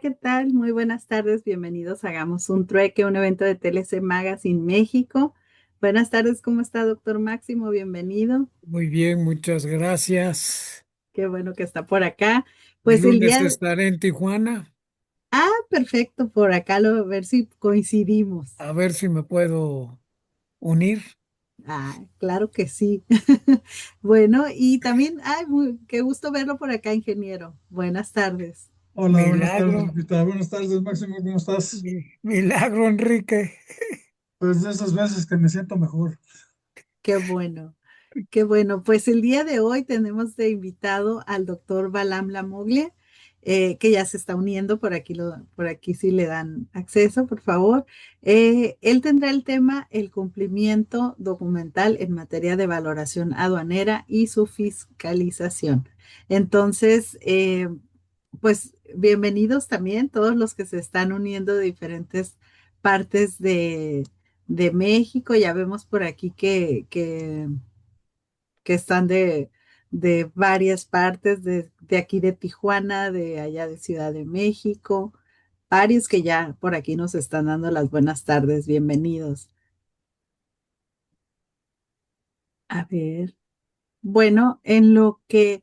¿qué tal? Muy buenas tardes, bienvenidos a Hagamos un Trueque, un evento de TLC Magazine México. Buenas tardes, ¿cómo está, doctor Máximo? Bienvenido. Muy bien, muchas gracias. Qué bueno que está por acá. El Pues el lunes día, estaré en Tijuana, perfecto, por acá a ver si coincidimos. a ver si me puedo unir. Claro que sí. Bueno, y también, qué gusto verlo por acá, ingeniero. Buenas tardes. Hola, buenas tardes, Milagro, Lupita. Buenas tardes, Máximo. ¿Cómo estás? milagro, Enrique. Pues de esas veces que me siento mejor. Qué bueno. Qué bueno, pues el día de hoy tenemos de invitado al doctor Balam Lamoglia, que ya se está uniendo por aquí, por aquí si le dan acceso, por favor. Él tendrá el tema el cumplimiento documental en materia de valoración aduanera y su fiscalización. Entonces, pues bienvenidos también todos los que se están uniendo de diferentes partes de México. Ya vemos por aquí que están de varias partes, de aquí de Tijuana, de allá de Ciudad de México, varios que ya por aquí nos están dando las buenas tardes, bienvenidos. A ver, bueno, en lo que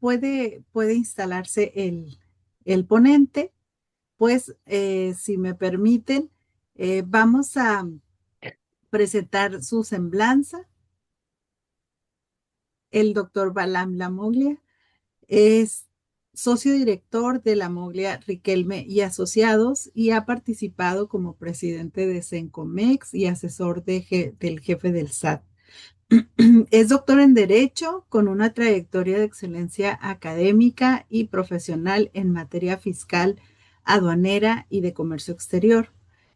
puede instalarse el ponente, pues si me permiten, vamos a presentar su semblanza, el doctor Balam Lamoglia. Es socio director de la Moglia Riquelme y Asociados y ha participado como presidente de Sencomex y asesor del jefe del SAT. Es doctor en Derecho con una trayectoria de excelencia académica y profesional en materia fiscal, aduanera y de comercio exterior.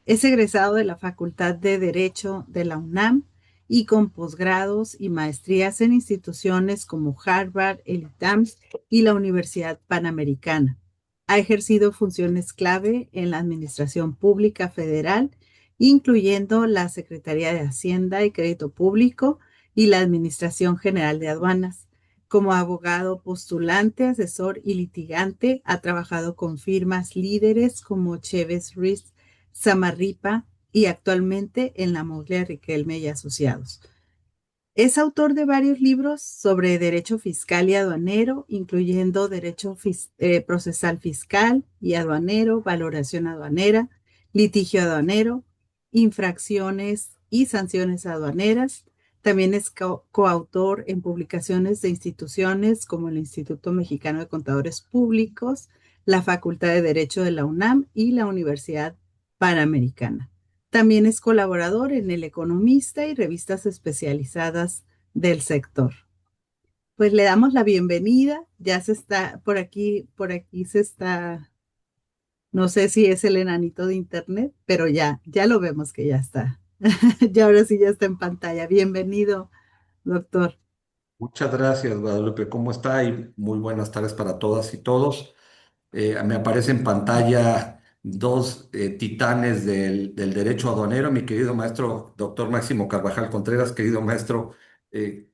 Es egresado de la Facultad de Derecho de la UNAM y con posgrados y maestrías en instituciones como Harvard, el ITAM y la Universidad Panamericana. Ha ejercido funciones clave en la Administración Pública Federal, incluyendo la Secretaría de Hacienda y Crédito Público, y la Administración General de Aduanas. Como abogado postulante, asesor y litigante, ha trabajado con firmas líderes como Chévez Ruiz, Samarripa y actualmente en la Moglia Riquelme y Asociados. Es autor de varios libros sobre derecho fiscal y aduanero, incluyendo derecho procesal fiscal y aduanero, valoración aduanera, litigio aduanero, infracciones y sanciones aduaneras. También es coautor en publicaciones de instituciones como el Instituto Mexicano de Contadores Públicos, la Facultad de Derecho de la UNAM y la Universidad Panamericana. También es colaborador en El Economista y revistas especializadas del sector. Pues le damos la bienvenida. Ya se está, por aquí se está, no sé si es el enanito de internet, pero ya lo vemos que ya está. Ya ahora sí ya está en pantalla. Bienvenido, doctor. Muchas gracias, Guadalupe. ¿Cómo está? Y muy buenas tardes para todas y todos. Me aparece en pantalla dos titanes del derecho aduanero, mi querido maestro, doctor Máximo Carvajal Contreras, querido maestro,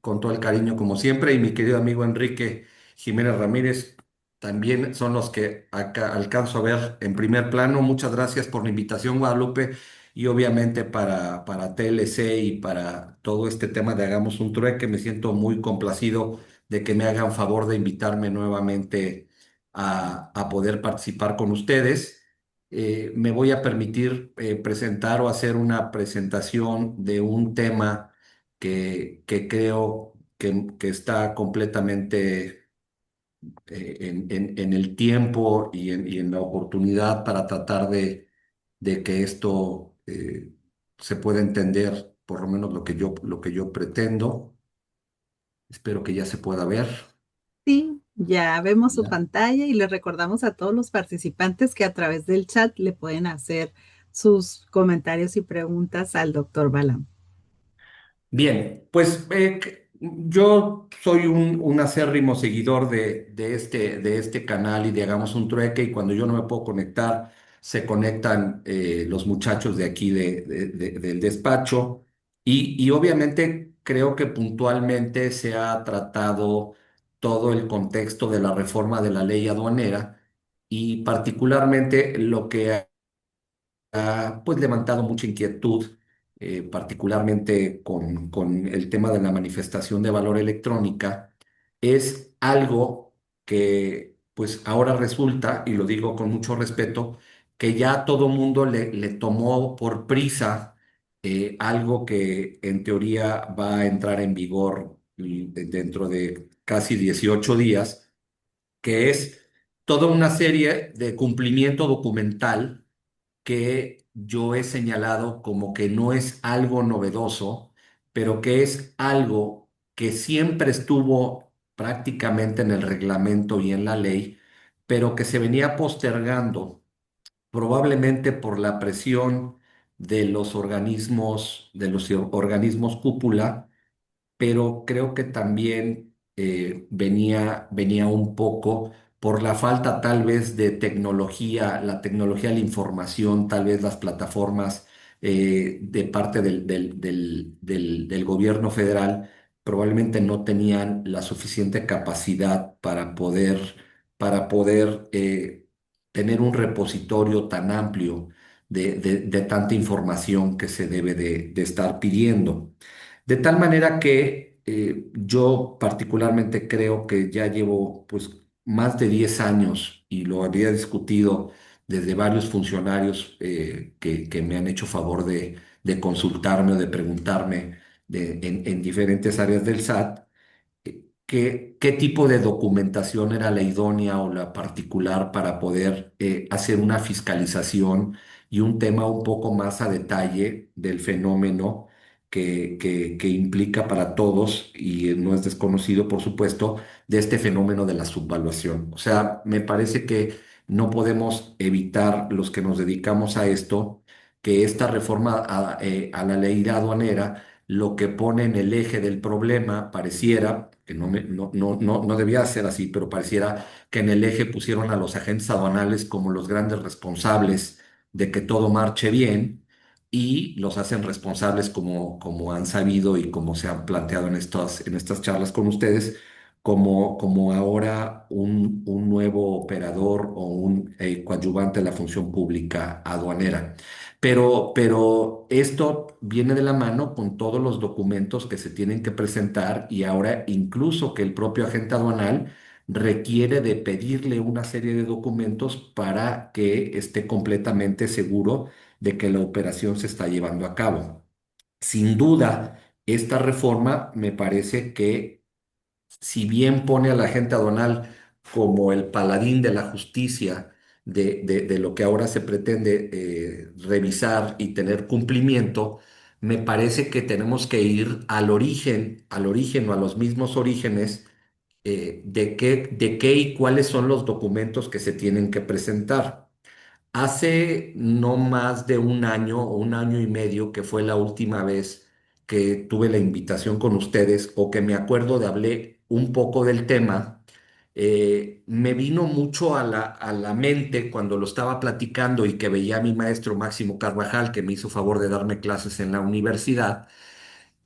con todo el cariño como siempre, y mi querido amigo Enrique Jiménez Ramírez, también son los que acá alcanzo a ver en primer plano. Muchas gracias por la invitación, Guadalupe, y obviamente para TLC y para todo este tema de Hagamos un Trueque, me siento muy complacido de que me hagan favor de invitarme nuevamente a poder participar con ustedes. Me voy a permitir presentar o hacer una presentación de un tema que creo que está completamente en el tiempo y en la oportunidad para tratar de que esto se pueda entender, por lo menos lo que yo pretendo. Espero que ya se pueda ver. Sí, ya vemos su ¿Ya? pantalla y le recordamos a todos los participantes que a través del chat le pueden hacer sus comentarios y preguntas al doctor Balam. Bien, pues yo soy un acérrimo seguidor de este canal y de Hagamos un Trueque, y cuando yo no me puedo conectar, se conectan los muchachos de aquí del despacho, y obviamente creo que puntualmente se ha tratado todo el contexto de la reforma de la ley aduanera, y particularmente lo que ha pues levantado mucha inquietud, particularmente con el tema de la manifestación de valor electrónica, es algo que pues ahora resulta, y lo digo con mucho respeto, que ya todo mundo le tomó por prisa algo que en teoría va a entrar en vigor dentro de casi 18 días, que es toda una serie de cumplimiento documental que yo he señalado como que no es algo novedoso, pero que es algo que siempre estuvo prácticamente en el reglamento y en la ley, pero que se venía postergando, probablemente por la presión de los organismos cúpula, pero creo que también venía un poco por la falta tal vez de tecnología, la tecnología de la información, tal vez las plataformas de parte del gobierno federal probablemente no tenían la suficiente capacidad para poder tener un repositorio tan amplio de tanta información que se debe de estar pidiendo. De tal manera que yo particularmente creo que ya llevo pues más de 10 años y lo había discutido desde varios funcionarios que me han hecho favor de consultarme o de preguntarme en diferentes áreas del SAT, qué tipo de documentación era la idónea o la particular para poder hacer una fiscalización y un tema un poco más a detalle del fenómeno que implica para todos, y no es desconocido, por supuesto, de este fenómeno de la subvaluación. O sea, me parece que no podemos evitar los que nos dedicamos a esto, que esta reforma a la ley aduanera lo que pone en el eje del problema pareciera, que no debía ser así, pero pareciera que en el eje pusieron a los agentes aduanales como los grandes responsables de que todo marche bien y los hacen responsables como han sabido y como se han planteado en estas charlas con ustedes, como ahora un nuevo operador o un coadyuvante de la función pública aduanera. Pero esto viene de la mano con todos los documentos que se tienen que presentar y ahora incluso que el propio agente aduanal requiere de pedirle una serie de documentos para que esté completamente seguro de que la operación se está llevando a cabo. Sin duda, esta reforma me parece que si bien pone a la gente aduanal como el paladín de la justicia de lo que ahora se pretende revisar y tener cumplimiento, me parece que tenemos que ir al origen o a los mismos orígenes de qué y cuáles son los documentos que se tienen que presentar. Hace no más de un año o un año y medio, que fue la última vez que tuve la invitación con ustedes o que me acuerdo de hablé un poco del tema, me vino mucho a la mente cuando lo estaba platicando y que veía a mi maestro Máximo Carvajal, que me hizo favor de darme clases en la universidad,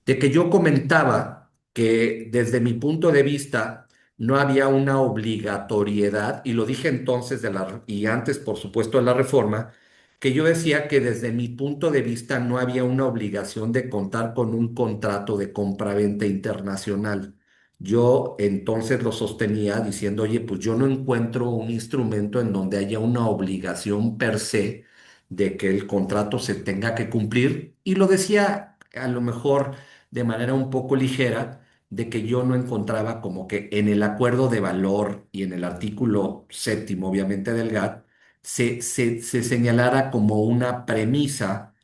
de que yo comentaba que desde mi punto de vista no había una obligatoriedad, y lo dije entonces y antes, por supuesto, de la reforma, que yo decía que desde mi punto de vista no había una obligación de contar con un contrato de compraventa internacional. Yo entonces lo sostenía diciendo, oye, pues yo no encuentro un instrumento en donde haya una obligación per se de que el contrato se tenga que cumplir, y lo decía a lo mejor de manera un poco ligera, de que yo no encontraba como que en el acuerdo de valor y en el artículo séptimo, obviamente, del GATT, se señalara como una premisa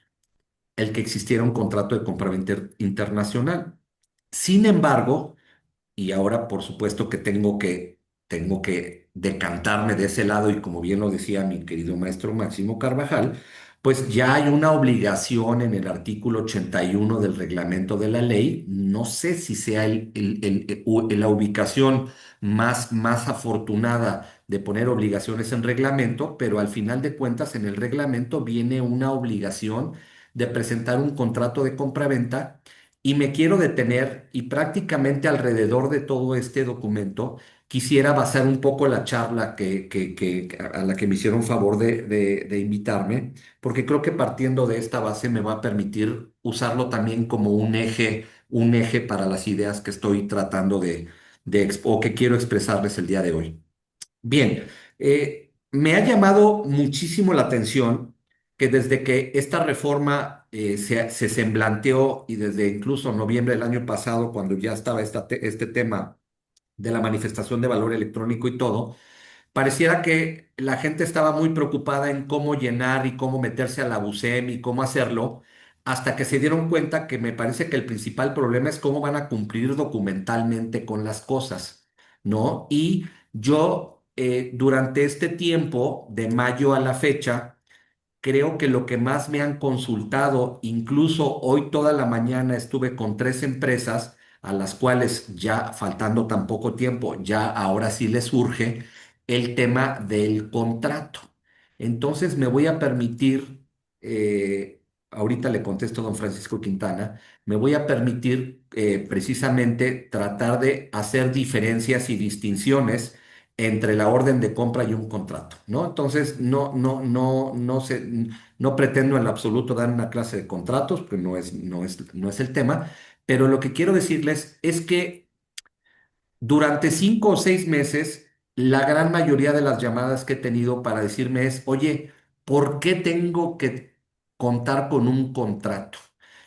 el que existiera un contrato de compraventa internacional. Sin embargo, y ahora, por supuesto que tengo que decantarme de ese lado y como bien lo decía mi querido maestro Máximo Carvajal, pues ya hay una obligación en el artículo 81 del reglamento de la ley. No sé si sea la ubicación más afortunada de poner obligaciones en reglamento, pero al final de cuentas en el reglamento viene una obligación de presentar un contrato de compraventa, y me quiero detener y prácticamente alrededor de todo este documento quisiera basar un poco la charla a la que me hicieron favor de invitarme, porque creo que partiendo de esta base me va a permitir usarlo también como un eje para las ideas que estoy tratando o que quiero expresarles el día de hoy. Bien, me ha llamado muchísimo la atención que desde que esta reforma se semblanteó y desde incluso noviembre del año pasado, cuando ya estaba este tema de la manifestación de valor electrónico y todo, pareciera que la gente estaba muy preocupada en cómo llenar y cómo meterse a la BUSEM y cómo hacerlo, hasta que se dieron cuenta que me parece que el principal problema es cómo van a cumplir documentalmente con las cosas, ¿no? Y yo, durante este tiempo, de mayo a la fecha, creo que lo que más me han consultado, incluso hoy toda la mañana estuve con 3 empresas a las cuales ya faltando tan poco tiempo, ya ahora sí les surge el tema del contrato. Entonces me voy a permitir, ahorita le contesto a don Francisco Quintana, me voy a permitir precisamente tratar de hacer diferencias y distinciones entre la orden de compra y un contrato, ¿no? Entonces, no pretendo en lo absoluto dar una clase de contratos, pues no es el tema, pero lo que quiero decirles es que durante 5 o 6 meses, la gran mayoría de las llamadas que he tenido para decirme es, oye, ¿por qué tengo que contar con un contrato?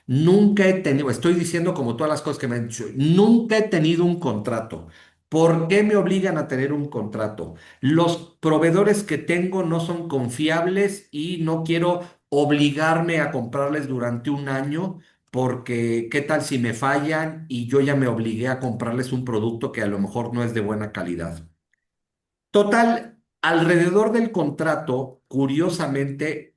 Nunca he tenido, estoy diciendo como todas las cosas que me han dicho, nunca he tenido un contrato. ¿Por qué me obligan a tener un contrato? Los proveedores que tengo no son confiables y no quiero obligarme a comprarles durante un año porque qué tal si me fallan y yo ya me obligué a comprarles un producto que a lo mejor no es de buena calidad. Total, alrededor del contrato, curiosamente,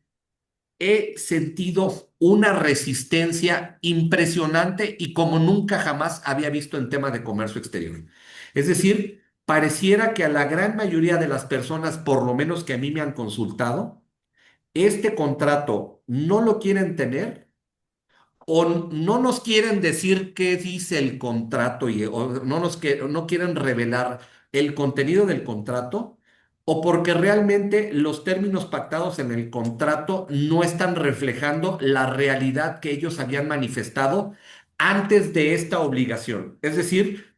he sentido una resistencia impresionante y como nunca jamás había visto en tema de comercio exterior. Es decir, pareciera que a la gran mayoría de las personas, por lo menos que a mí me han consultado, este contrato no lo quieren tener o no nos quieren decir qué dice el contrato o no quieren revelar el contenido del contrato, o porque realmente los términos pactados en el contrato no están reflejando la realidad que ellos habían manifestado antes de esta obligación. Es decir,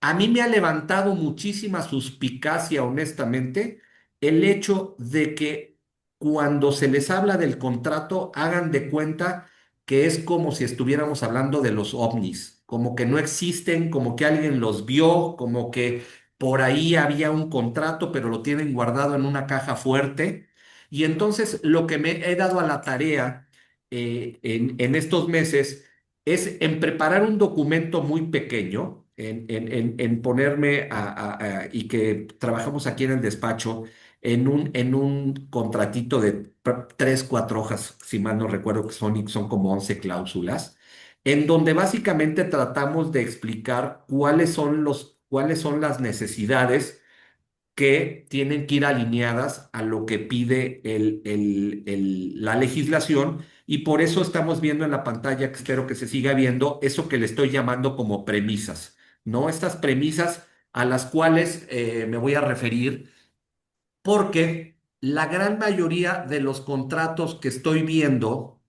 a mí me ha levantado muchísima suspicacia, honestamente, el hecho de que cuando se les habla del contrato, hagan de cuenta que es como si estuviéramos hablando de los ovnis, como que no existen, como que alguien los vio, como que por ahí había un contrato, pero lo tienen guardado en una caja fuerte. Y entonces lo que me he dado a la tarea en estos meses es en preparar un documento muy pequeño, en ponerme y que trabajamos aquí en el despacho en un contratito de 3, 4 hojas, si mal no recuerdo que son, y son como 11 cláusulas, en donde básicamente tratamos de explicar cuáles son las necesidades que tienen que ir alineadas a lo que pide la legislación y por eso estamos viendo en la pantalla, que espero que se siga viendo, eso que le estoy llamando como premisas, ¿no? Estas premisas a las cuales me voy a referir porque la gran mayoría de los contratos que estoy viendo,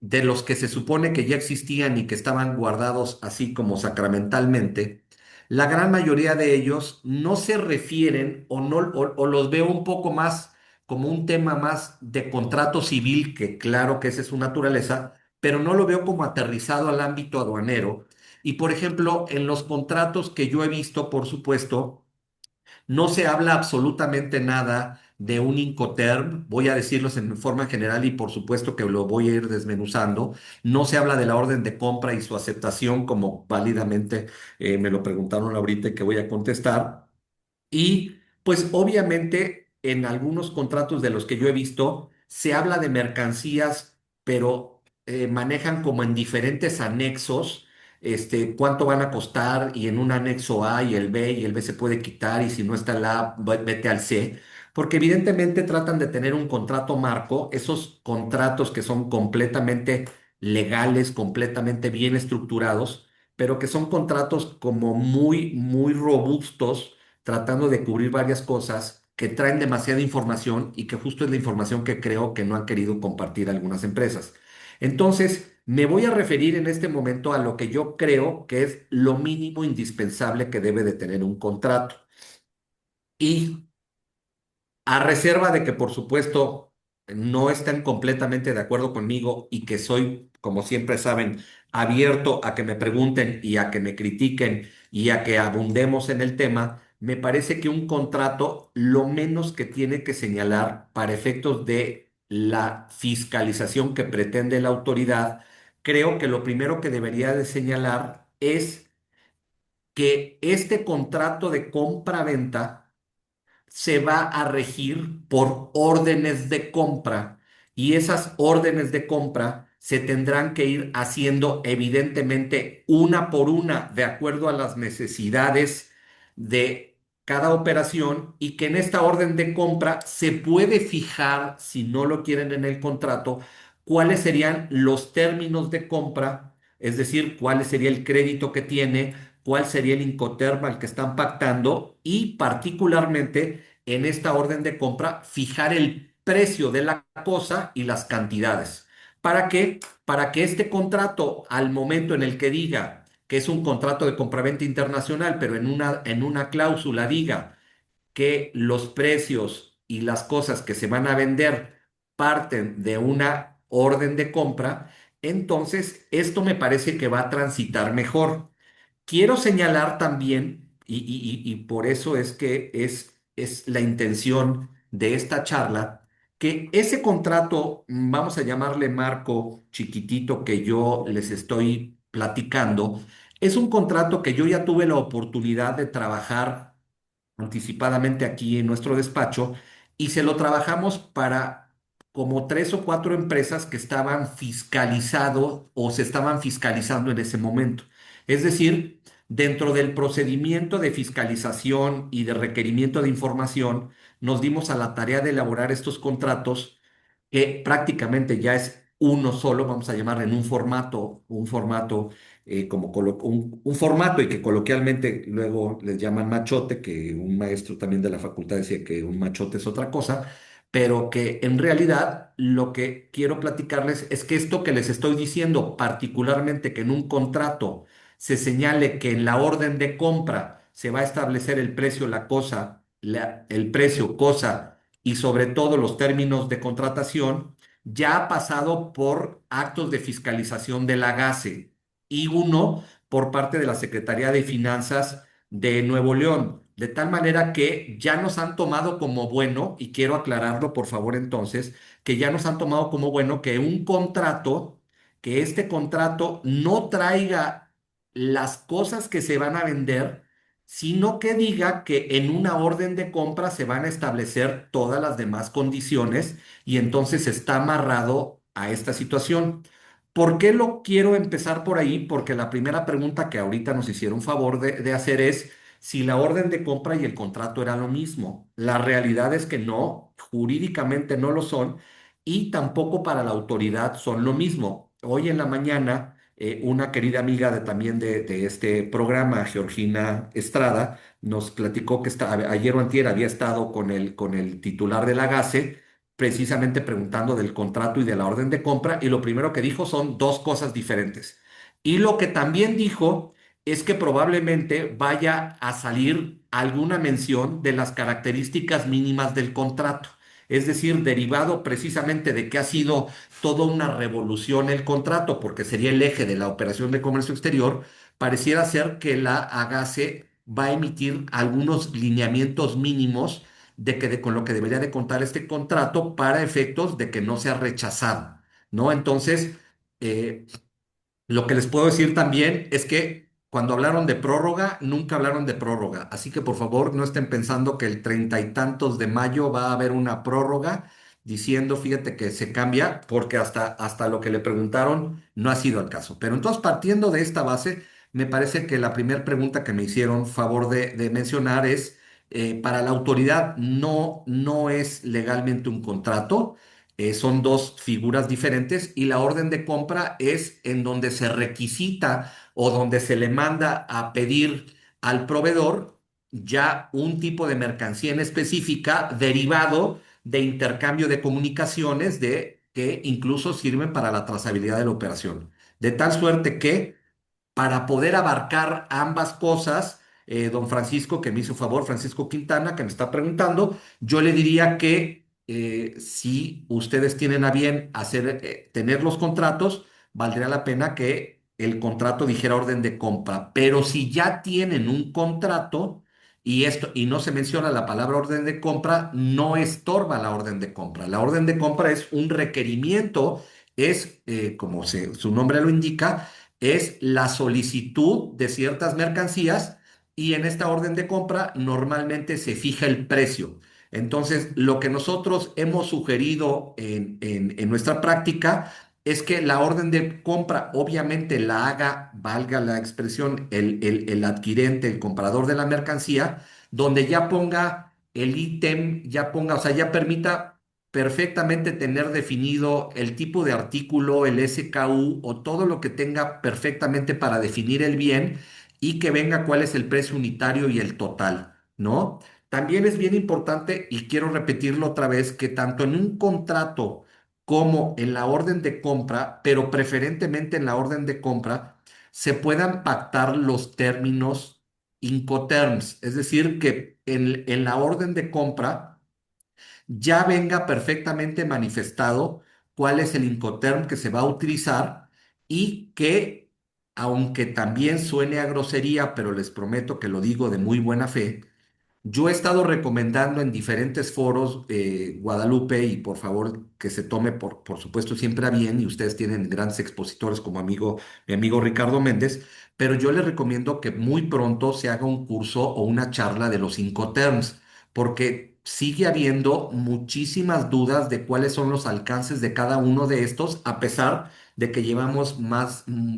de los que se supone que ya existían y que estaban guardados así como sacramentalmente, la gran mayoría de ellos no se refieren o, no, o los veo un poco más como un tema más de contrato civil, que claro que esa es su naturaleza, pero no lo veo como aterrizado al ámbito aduanero. Y por ejemplo, en los contratos que yo he visto, por supuesto, no se habla absolutamente nada de un Incoterm, voy a decirlos en forma general y por supuesto que lo voy a ir desmenuzando. No se habla de la orden de compra y su aceptación, como válidamente me lo preguntaron ahorita y que voy a contestar. Y pues obviamente en algunos contratos de los que yo he visto se habla de mercancías, pero manejan como en diferentes anexos, cuánto van a costar y en un anexo A y el B se puede quitar y si no está el A, vete al C, porque evidentemente tratan de tener un contrato marco, esos contratos que son completamente legales, completamente bien estructurados, pero que son contratos como muy, muy robustos tratando de cubrir varias cosas que traen demasiada información y que justo es la información que creo que no han querido compartir algunas empresas. Entonces, me voy a referir en este momento a lo que yo creo que es lo mínimo indispensable que debe de tener un contrato. Y a reserva de que, por supuesto, no estén completamente de acuerdo conmigo y que soy, como siempre saben, abierto a que me pregunten y a que me critiquen y a que abundemos en el tema, me parece que un contrato lo menos que tiene que señalar para efectos de la fiscalización que pretende la autoridad, creo que lo primero que debería de señalar es que este contrato de compra-venta se va a regir por órdenes de compra y esas órdenes de compra se tendrán que ir haciendo evidentemente una por una de acuerdo a las necesidades de cada operación y que en esta orden de compra se puede fijar, si no lo quieren en el contrato, cuáles serían los términos de compra, es decir, cuál sería el crédito que tiene, cuál sería el Incoterm al que están pactando y particularmente en esta orden de compra fijar el precio de la cosa y las cantidades. ¿Para qué? Para que este contrato, al momento en el que diga que es un contrato de compraventa internacional, pero en una cláusula diga que los precios y las cosas que se van a vender parten de una orden de compra, entonces esto me parece que va a transitar mejor. Quiero señalar también, y por eso es que es la intención de esta charla, que ese contrato, vamos a llamarle marco chiquitito que yo les estoy platicando, es un contrato que yo ya tuve la oportunidad de trabajar anticipadamente aquí en nuestro despacho y se lo trabajamos para como tres o cuatro empresas que estaban fiscalizado o se estaban fiscalizando en ese momento. Es decir, dentro del procedimiento de fiscalización y de requerimiento de información, nos dimos a la tarea de elaborar estos contratos que prácticamente ya es uno solo, vamos a llamarle en un formato un formato y que coloquialmente luego les llaman machote, que un maestro también de la facultad decía que un machote es otra cosa, pero que en realidad lo que quiero platicarles es que esto que les estoy diciendo, particularmente que en un contrato se señale que en la orden de compra se va a establecer el precio, la cosa, el precio, cosa y sobre todo los términos de contratación, ya ha pasado por actos de fiscalización de la GASE y uno por parte de la Secretaría de Finanzas de Nuevo León, de tal manera que ya nos han tomado como bueno, y quiero aclararlo por favor entonces, que ya nos han tomado como bueno que un contrato, que este contrato no traiga las cosas que se van a vender, sino que diga que en una orden de compra se van a establecer todas las demás condiciones y entonces está amarrado a esta situación. ¿Por qué lo quiero empezar por ahí? Porque la primera pregunta que ahorita nos hicieron favor de hacer es si la orden de compra y el contrato era lo mismo. La realidad es que no, jurídicamente no lo son y tampoco para la autoridad son lo mismo. Hoy en la mañana, una querida amiga también de este programa, Georgina Estrada, nos platicó que ayer o antier había estado con el titular de la GASE precisamente preguntando del contrato y de la orden de compra, y lo primero que dijo son dos cosas diferentes. Y lo que también dijo es que probablemente vaya a salir alguna mención de las características mínimas del contrato. Es decir, derivado precisamente de que ha sido toda una revolución el contrato, porque sería el eje de la operación de comercio exterior, pareciera ser que la AGASE va a emitir algunos lineamientos mínimos con lo que debería de contar este contrato para efectos de que no sea rechazado, ¿no? Entonces, eh, lo que les puedo decir también es que cuando hablaron de prórroga, nunca hablaron de prórroga. Así que por favor no estén pensando que el 30 y tantos de mayo va a haber una prórroga diciendo, fíjate que se cambia, porque hasta lo que le preguntaron no ha sido el caso. Pero entonces, partiendo de esta base, me parece que la primera pregunta que me hicieron favor de mencionar es, para la autoridad no es legalmente un contrato, son dos figuras diferentes y la orden de compra es en donde se requisita o donde se le manda a pedir al proveedor ya un tipo de mercancía en específica derivado de intercambio de comunicaciones que incluso sirven para la trazabilidad de la operación. De tal suerte que para poder abarcar ambas cosas, don Francisco, que me hizo favor, Francisco Quintana, que me está preguntando, yo le diría que si ustedes tienen a bien tener los contratos, valdría la pena que el contrato dijera orden de compra. Pero si ya tienen un contrato y no se menciona la palabra orden de compra, no estorba la orden de compra. La orden de compra es un requerimiento, es, como su nombre lo indica, es la solicitud de ciertas mercancías y en esta orden de compra normalmente se fija el precio. Entonces, lo que nosotros hemos sugerido en nuestra práctica es que la orden de compra obviamente la haga, valga la expresión, el adquirente, el comprador de la mercancía, donde ya ponga el ítem, ya ponga, o sea, ya permita perfectamente tener definido el tipo de artículo, el SKU o todo lo que tenga perfectamente para definir el bien y que venga cuál es el precio unitario y el total, ¿no? También es bien importante, y quiero repetirlo otra vez, que tanto en un contrato como en la orden de compra, pero preferentemente en la orden de compra, se puedan pactar los términos Incoterms, es decir, que en la orden de compra ya venga perfectamente manifestado cuál es el Incoterm que se va a utilizar y que, aunque también suene a grosería, pero les prometo que lo digo de muy buena fe, yo he estado recomendando en diferentes foros, Guadalupe, y por favor que se tome por supuesto siempre a bien, y ustedes tienen grandes expositores como mi amigo Ricardo Méndez, pero yo les recomiendo que muy pronto se haga un curso o una charla de los Incoterms, porque sigue habiendo muchísimas dudas de cuáles son los alcances de cada uno de estos, a pesar de que llevamos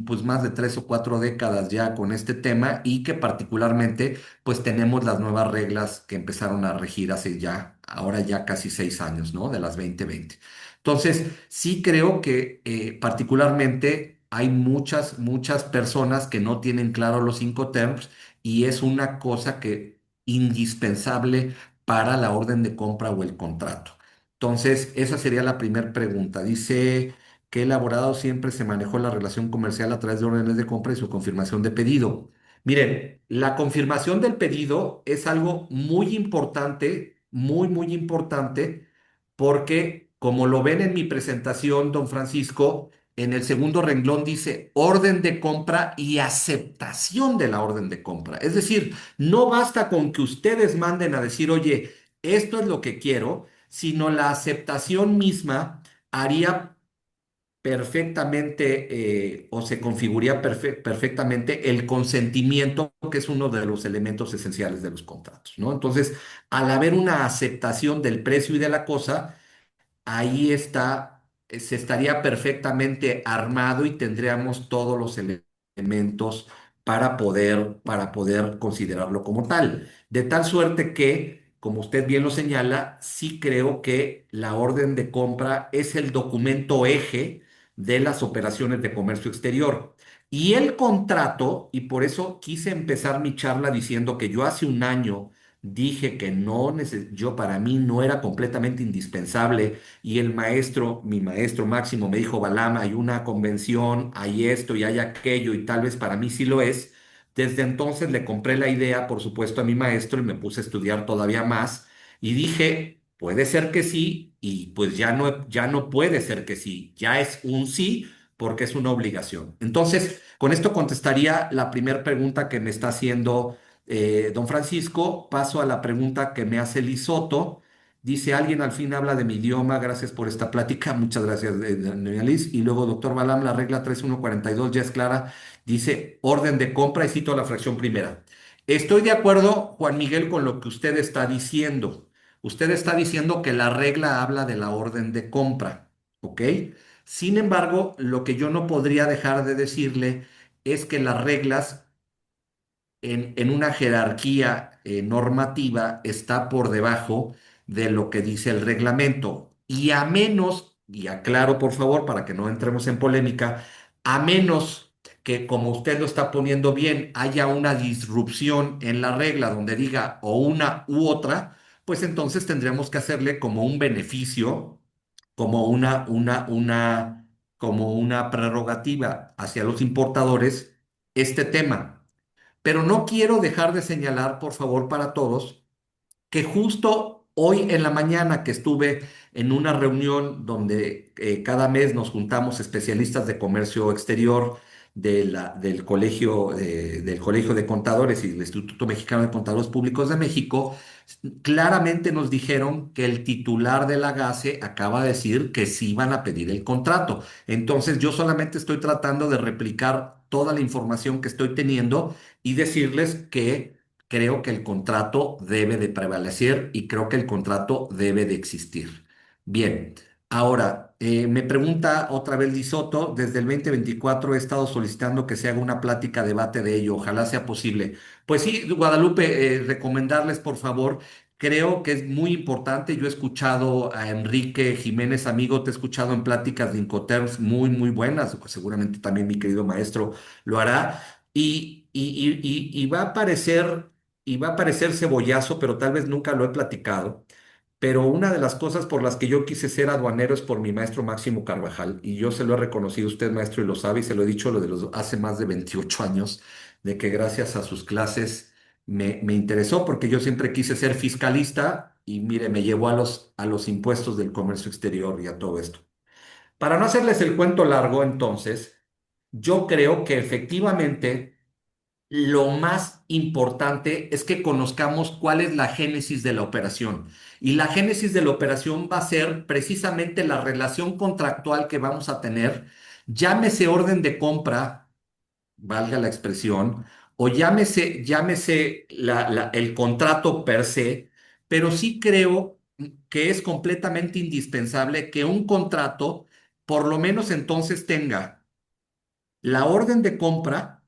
pues más de 3 o 4 décadas ya con este tema y que particularmente pues tenemos las nuevas reglas que empezaron a regir hace ya, ahora ya casi 6 años, ¿no? De las 2020. Entonces, sí creo que particularmente hay muchas personas que no tienen claro los Incoterms y es una cosa que indispensable para la orden de compra o el contrato. Entonces, esa sería la primera pregunta. Dice que elaborado siempre se manejó la relación comercial a través de órdenes de compra y su confirmación de pedido. Miren, la confirmación del pedido es algo muy importante, muy importante, porque como lo ven en mi presentación, don Francisco, en el segundo renglón dice orden de compra y aceptación de la orden de compra. Es decir, no basta con que ustedes manden a decir, oye, esto es lo que quiero, sino la aceptación misma haría perfectamente o se configuraría perfectamente el consentimiento, que es uno de los elementos esenciales de los contratos, ¿no? Entonces, al haber una aceptación del precio y de la cosa, ahí está, se estaría perfectamente armado y tendríamos todos los elementos para poder considerarlo como tal. De tal suerte que, como usted bien lo señala, sí creo que la orden de compra es el documento eje de las operaciones de comercio exterior. Y el contrato, y por eso quise empezar mi charla diciendo que yo hace un año dije que yo para mí no era completamente indispensable y mi maestro Máximo me dijo, Balam, hay una convención, hay esto y hay aquello y tal vez para mí sí lo es. Desde entonces le compré la idea, por supuesto, a mi maestro y me puse a estudiar todavía más y dije, puede ser que sí y pues ya no puede ser que sí, ya es un sí porque es una obligación. Entonces, con esto contestaría la primera pregunta que me está haciendo don Francisco. Paso a la pregunta que me hace Lisoto. Dice, alguien al fin habla de mi idioma, gracias por esta plática, muchas gracias, doña Liz. Y luego, doctor Balam, la regla 3142 ya es clara, dice orden de compra y cito la fracción primera. Estoy de acuerdo, Juan Miguel, con lo que usted está diciendo. Usted está diciendo que la regla habla de la orden de compra, ¿ok? Sin embargo, lo que yo no podría dejar de decirle es que las reglas en una jerarquía normativa está por debajo de lo que dice el reglamento. Y a menos, y aclaro por favor para que no entremos en polémica, a menos que, como usted lo está poniendo bien, haya una disrupción en la regla donde diga o una u otra, pues entonces tendremos que hacerle como un beneficio, como como una prerrogativa hacia los importadores este tema. Pero no quiero dejar de señalar, por favor, para todos, que justo hoy en la mañana que estuve en una reunión donde cada mes nos juntamos especialistas de comercio exterior del Colegio de Contadores y del Instituto Mexicano de Contadores Públicos de México, claramente nos dijeron que el titular de la GASE acaba de decir que sí van a pedir el contrato. Entonces yo solamente estoy tratando de replicar toda la información que estoy teniendo y decirles que creo que el contrato debe de prevalecer y creo que el contrato debe de existir. Bien, ahora, me pregunta otra vez Lisoto, desde el 2024 he estado solicitando que se haga una plática, debate de ello, ojalá sea posible. Pues sí, Guadalupe, recomendarles por favor, creo que es muy importante, yo he escuchado a Enrique Jiménez, amigo, te he escuchado en pláticas de Incoterms muy, muy buenas, seguramente también mi querido maestro lo hará. Y va a parecer cebollazo, pero tal vez nunca lo he platicado. Pero una de las cosas por las que yo quise ser aduanero es por mi maestro Máximo Carvajal, y yo se lo he reconocido a usted, maestro, y lo sabe, y se lo he dicho lo de los hace más de 28 años, de que gracias a sus clases me interesó, porque yo siempre quise ser fiscalista, y mire, me llevó a a los impuestos del comercio exterior y a todo esto. Para no hacerles el cuento largo, entonces, yo creo que efectivamente lo más importante es que conozcamos cuál es la génesis de la operación. Y la génesis de la operación va a ser precisamente la relación contractual que vamos a tener, llámese orden de compra, valga la expresión, o llámese el contrato per se, pero sí creo que es completamente indispensable que un contrato, por lo menos entonces, tenga la orden de compra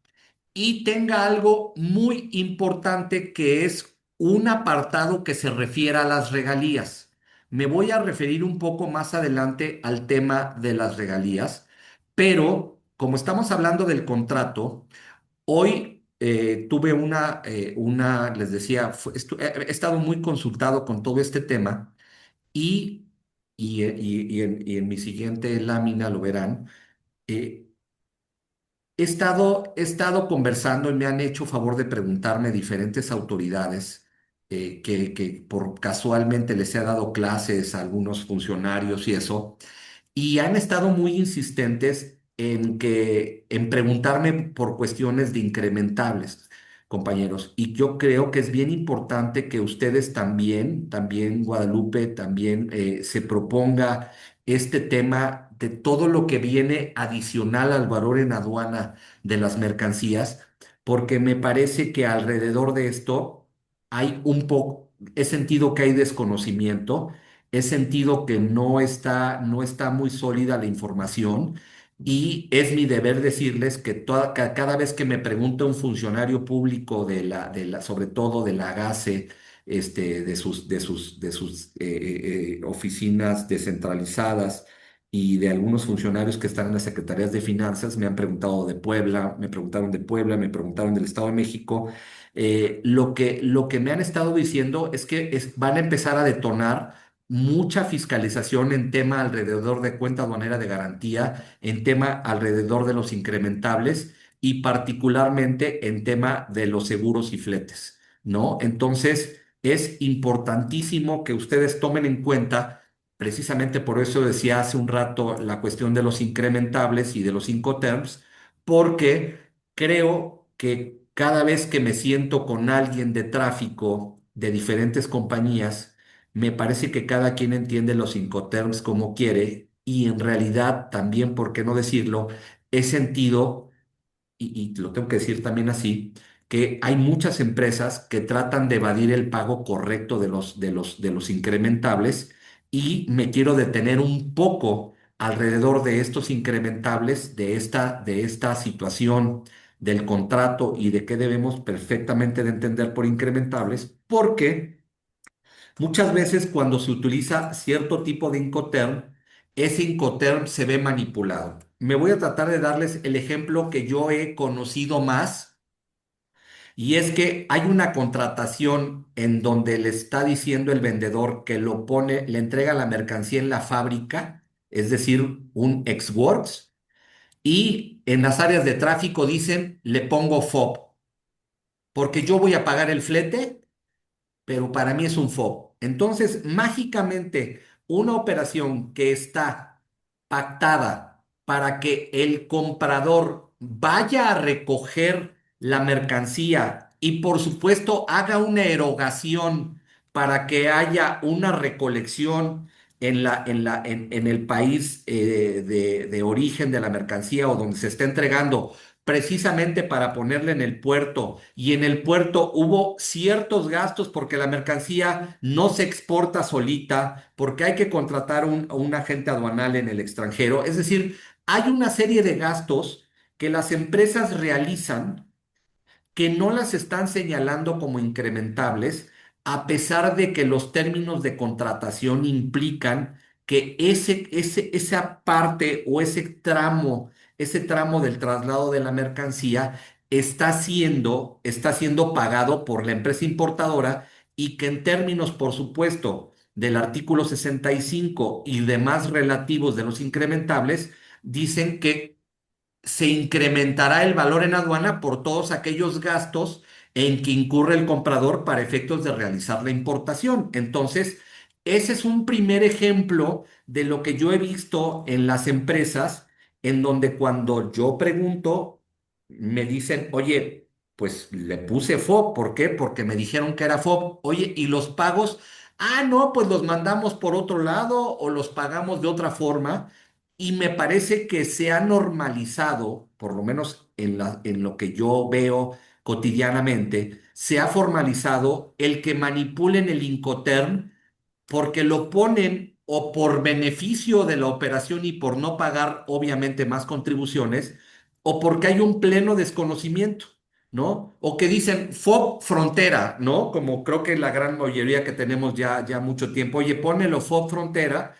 y tenga algo muy importante que es un apartado que se refiera a las regalías. Me voy a referir un poco más adelante al tema de las regalías, pero como estamos hablando del contrato, hoy tuve les decía, he estado muy consultado con todo este tema y, y en mi siguiente lámina lo verán. eh, he estado conversando y me han hecho favor de preguntarme diferentes autoridades que por casualmente les he dado clases a algunos funcionarios y eso, y han estado muy insistentes en preguntarme por cuestiones de incrementables, compañeros. Y yo creo que es bien importante que ustedes también Guadalupe, también se proponga este tema de todo lo que viene adicional al valor en aduana de las mercancías, porque me parece que alrededor de esto hay un poco, he sentido que hay desconocimiento. He sentido que no está muy sólida la información y es mi deber decirles que cada vez que me pregunta un funcionario público sobre todo de la GASE, de sus oficinas descentralizadas y de algunos funcionarios que están en las secretarías de finanzas, me han preguntado de Puebla, me preguntaron de Puebla, me preguntaron del Estado de México. Lo que me han estado diciendo es que van a empezar a detonar mucha fiscalización en tema alrededor de cuenta aduanera de garantía, en tema alrededor de los incrementables y particularmente en tema de los seguros y fletes, ¿no? Entonces, es importantísimo que ustedes tomen en cuenta, precisamente por eso decía hace un rato la cuestión de los incrementables y de los Incoterms, porque creo que cada vez que me siento con alguien de tráfico de diferentes compañías, me parece que cada quien entiende los Incoterms como quiere y en realidad también, ¿por qué no decirlo? He sentido, y lo tengo que decir también así, que hay muchas empresas que tratan de evadir el pago correcto de los incrementables y me quiero detener un poco alrededor de estos incrementables, de esta situación del contrato y de qué debemos perfectamente de entender por incrementables, porque muchas veces cuando se utiliza cierto tipo de Incoterm, ese Incoterm se ve manipulado. me voy a tratar de darles el ejemplo que yo he conocido más, y es que hay una contratación en donde le está diciendo el vendedor que lo pone, le entrega la mercancía en la fábrica, es decir, un ex works, y en las áreas de tráfico dicen, le pongo FOB, porque yo voy a pagar el flete, pero para mí es un FOB. Entonces, mágicamente, una operación que está pactada para que el comprador vaya a recoger la mercancía y, por supuesto, haga una erogación para que haya una recolección en el país de origen de la mercancía o donde se está entregando, precisamente para ponerla en el puerto, y en el puerto hubo ciertos gastos porque la mercancía no se exporta solita, porque hay que contratar a un agente aduanal en el extranjero. Es decir, hay una serie de gastos que las empresas realizan que no las están señalando como incrementables, a pesar de que los términos de contratación implican que esa parte o ese tramo del traslado de la mercancía está siendo pagado por la empresa importadora, y que en términos, por supuesto, del artículo 65 y demás relativos de los incrementables, dicen que se incrementará el valor en aduana por todos aquellos gastos en que incurre el comprador para efectos de realizar la importación. Entonces, ese es un primer ejemplo de lo que yo he visto en las empresas, en donde cuando yo pregunto, me dicen, oye, pues le puse FOB, ¿por qué? Porque me dijeron que era FOB. Oye, ¿y los pagos? Ah, no, pues los mandamos por otro lado o los pagamos de otra forma. Y me parece que se ha normalizado, por lo menos en lo que yo veo cotidianamente, se ha formalizado el que manipulen el Incoterm porque lo ponen o por beneficio de la operación y por no pagar obviamente más contribuciones, o porque hay un pleno desconocimiento, ¿no? O que dicen FOB frontera, ¿no? Como creo que la gran mayoría que tenemos ya mucho tiempo, oye, ponelo FOB frontera,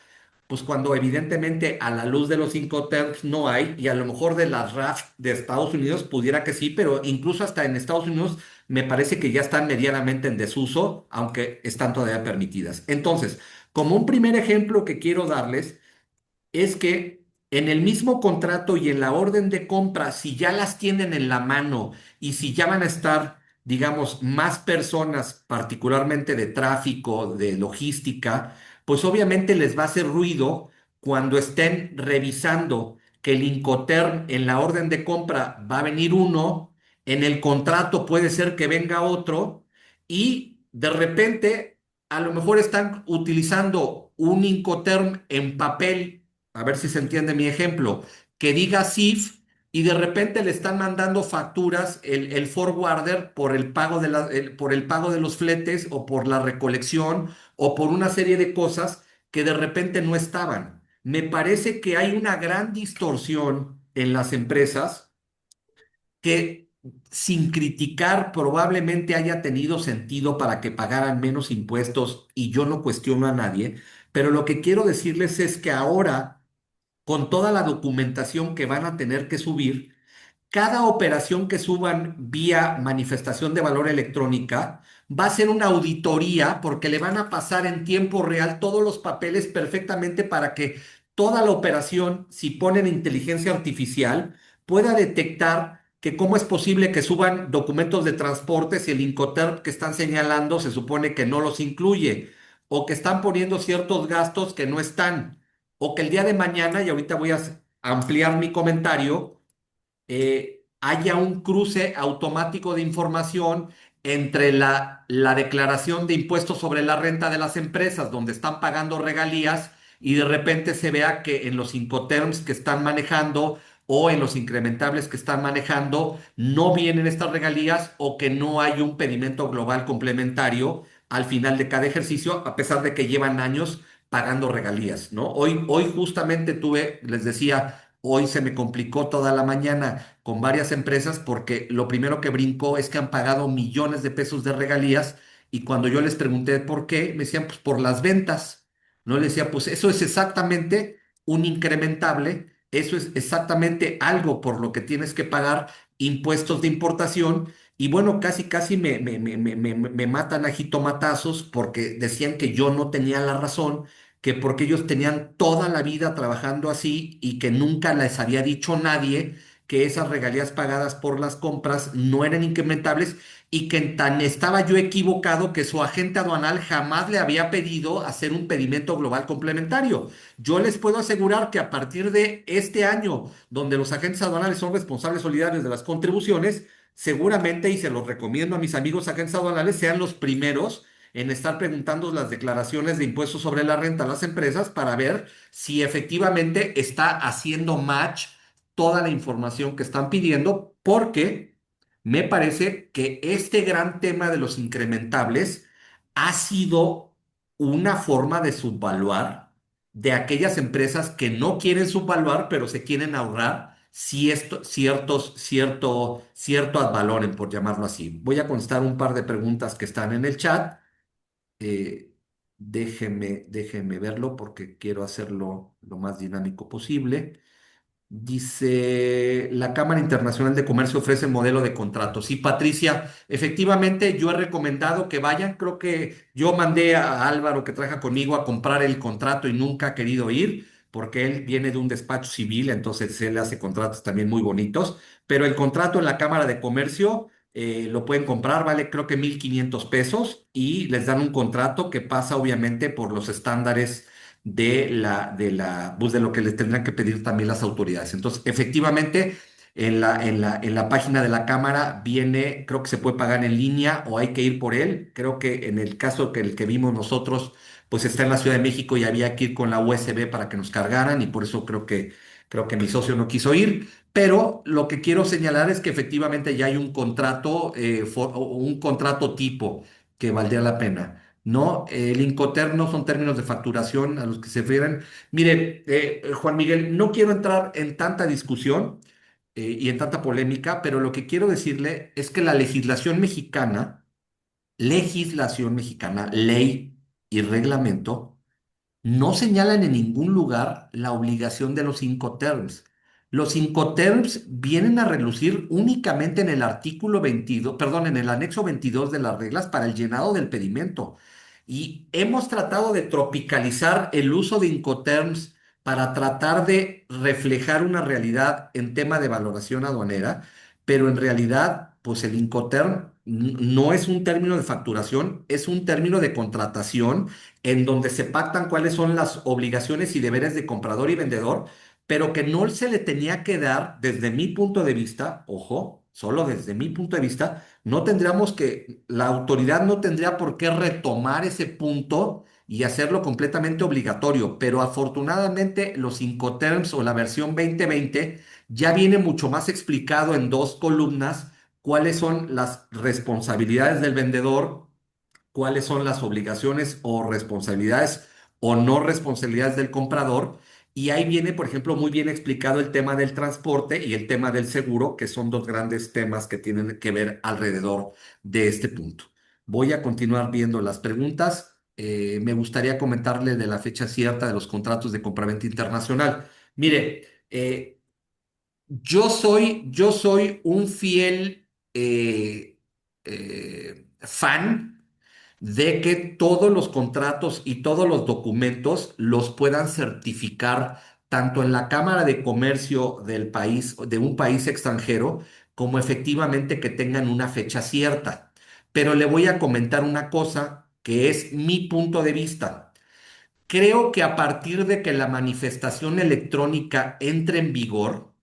pues cuando evidentemente a la luz de los Incoterms no hay, y a lo mejor de las RAF de Estados Unidos pudiera que sí, pero incluso hasta en Estados Unidos me parece que ya están medianamente en desuso, aunque están todavía permitidas. Entonces, como un primer ejemplo que quiero darles, es que en el mismo contrato y en la orden de compra, si ya las tienen en la mano y si ya van a estar, digamos, más personas, particularmente de tráfico, de logística, pues obviamente les va a hacer ruido cuando estén revisando que el Incoterm en la orden de compra va a venir uno, en el contrato puede ser que venga otro, y de repente a lo mejor están utilizando un Incoterm en papel, a ver si se entiende mi ejemplo, que diga CIF, y de repente le están mandando facturas el forwarder por el pago por el pago de los fletes o por la recolección o por una serie de cosas que de repente no estaban. Me parece que hay una gran distorsión en las empresas que, sin criticar, probablemente haya tenido sentido para que pagaran menos impuestos, y yo no cuestiono a nadie, pero lo que quiero decirles es que ahora, con toda la documentación que van a tener que subir, cada operación que suban vía manifestación de valor electrónica va a ser una auditoría, porque le van a pasar en tiempo real todos los papeles perfectamente para que toda la operación, si ponen inteligencia artificial, pueda detectar que cómo es posible que suban documentos de transporte si el Incoterm que están señalando se supone que no los incluye, o que están poniendo ciertos gastos que no están, o que el día de mañana, y ahorita voy a ampliar mi comentario, haya un cruce automático de información entre la declaración de impuestos sobre la renta de las empresas, donde están pagando regalías, y de repente se vea que en los Incoterms que están manejando o en los incrementables que están manejando no vienen estas regalías, o que no hay un pedimento global complementario al final de cada ejercicio, a pesar de que llevan años pagando regalías, ¿no? Hoy justamente les decía, hoy se me complicó toda la mañana con varias empresas porque lo primero que brincó es que han pagado millones de pesos de regalías, y cuando yo les pregunté por qué, me decían, pues por las ventas. No, les decía, pues eso es exactamente un incrementable eso es exactamente algo por lo que tienes que pagar impuestos de importación. Y bueno, casi, casi me matan a jitomatazos porque decían que yo no tenía la razón, que porque ellos tenían toda la vida trabajando así y que nunca les había dicho nadie que esas regalías pagadas por las compras no eran incrementables y que tan estaba yo equivocado que su agente aduanal jamás le había pedido hacer un pedimento global complementario. Yo les puedo asegurar que a partir de este año, donde los agentes aduanales son responsables solidarios de las contribuciones, seguramente, y se los recomiendo a mis amigos agentes aduanales, sean los primeros en estar preguntando las declaraciones de impuestos sobre la renta a las empresas para ver si efectivamente está haciendo match toda la información que están pidiendo, porque me parece que este gran tema de los incrementables ha sido una forma de subvaluar de aquellas empresas que no quieren subvaluar, pero se quieren ahorrar cierto ad valorem, por llamarlo así. Voy a contestar un par de preguntas que están en el chat. Eh, déjeme verlo porque quiero hacerlo lo más dinámico posible. Dice, la Cámara Internacional de Comercio ofrece modelo de contrato. Sí, Patricia, efectivamente yo he recomendado que vayan. Creo que yo mandé a Álvaro que trabaja conmigo a comprar el contrato y nunca ha querido ir porque él viene de un despacho civil, entonces él hace contratos también muy bonitos. Pero el contrato en la Cámara de Comercio lo pueden comprar, vale creo que 1,500 pesos y les dan un contrato que pasa obviamente por los estándares pues de lo que les tendrán que pedir también las autoridades. Entonces, efectivamente, en la página de la Cámara viene, creo que se puede pagar en línea o hay que ir por él. Creo que en el caso que el que vimos nosotros, pues está en la Ciudad de México y había que ir con la USB para que nos cargaran y por eso creo que mi socio no quiso ir. Pero lo que quiero señalar es que efectivamente ya hay un contrato, un contrato tipo que valdría la pena. No, el Incoterm son términos de facturación a los que se refieren. Mire, Juan Miguel, no quiero entrar en tanta discusión y en tanta polémica, pero lo que quiero decirle es que la legislación mexicana, ley y reglamento, no señalan en ningún lugar la obligación de los Incoterms. Los Incoterms vienen a relucir únicamente en el artículo 22, perdón, en el anexo 22 de las reglas para el llenado del pedimento. Y hemos tratado de tropicalizar el uso de Incoterms para tratar de reflejar una realidad en tema de valoración aduanera, pero en realidad, pues el Incoterm no es un término de facturación, es un término de contratación en donde se pactan cuáles son las obligaciones y deberes de comprador y vendedor, pero que no se le tenía que dar, desde mi punto de vista, ojo, solo desde mi punto de vista, no tendríamos que, la autoridad no tendría por qué retomar ese punto y hacerlo completamente obligatorio, pero afortunadamente los Incoterms o la versión 2020 ya viene mucho más explicado en dos columnas cuáles son las responsabilidades del vendedor, cuáles son las obligaciones o responsabilidades o no responsabilidades del comprador. Y ahí viene, por ejemplo, muy bien explicado el tema del transporte y el tema del seguro, que son dos grandes temas que tienen que ver alrededor de este punto. Voy a continuar viendo las preguntas. Me gustaría comentarle de la fecha cierta de los contratos de compraventa internacional. Mire, yo soy un fiel fan de que todos los contratos y todos los documentos los puedan certificar tanto en la Cámara de Comercio del país, de un país extranjero, como efectivamente que tengan una fecha cierta. Pero le voy a comentar una cosa que es mi punto de vista. Creo que a partir de que la manifestación electrónica entre en vigor,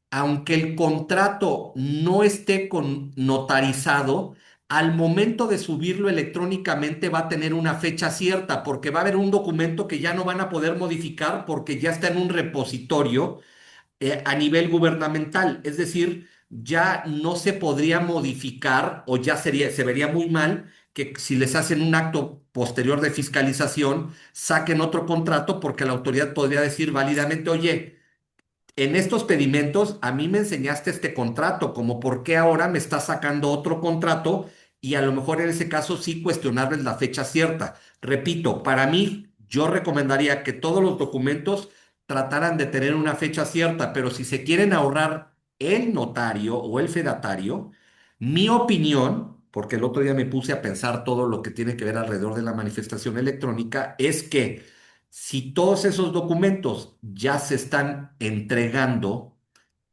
aunque el contrato no esté notarizado, al momento de subirlo electrónicamente va a tener una fecha cierta, porque va a haber un documento que ya no van a poder modificar porque ya está en un repositorio a nivel gubernamental. Es decir, ya no se podría modificar o ya se vería muy mal que si les hacen un acto posterior de fiscalización, saquen otro contrato porque la autoridad podría decir válidamente, oye, en estos pedimentos a mí me enseñaste este contrato, como por qué ahora me estás sacando otro contrato y a lo mejor en ese caso sí cuestionarles la fecha cierta. Repito, para mí yo recomendaría que todos los documentos trataran de tener una fecha cierta, pero si se quieren ahorrar el notario o el fedatario, mi opinión, porque el otro día me puse a pensar todo lo que tiene que ver alrededor de la manifestación electrónica, es que si todos esos documentos ya se están entregando,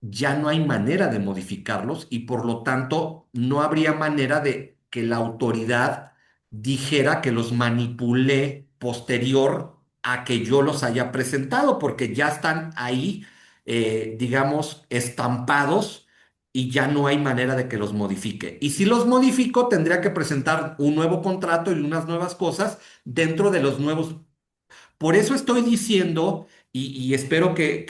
ya no hay manera de modificarlos y por lo tanto no habría manera de que la autoridad dijera que los manipulé posterior a que yo los haya presentado, porque ya están ahí, digamos, estampados y ya no hay manera de que los modifique. Y si los modifico, tendría que presentar un nuevo contrato y unas nuevas cosas dentro de los nuevos. Por eso estoy diciendo, y espero que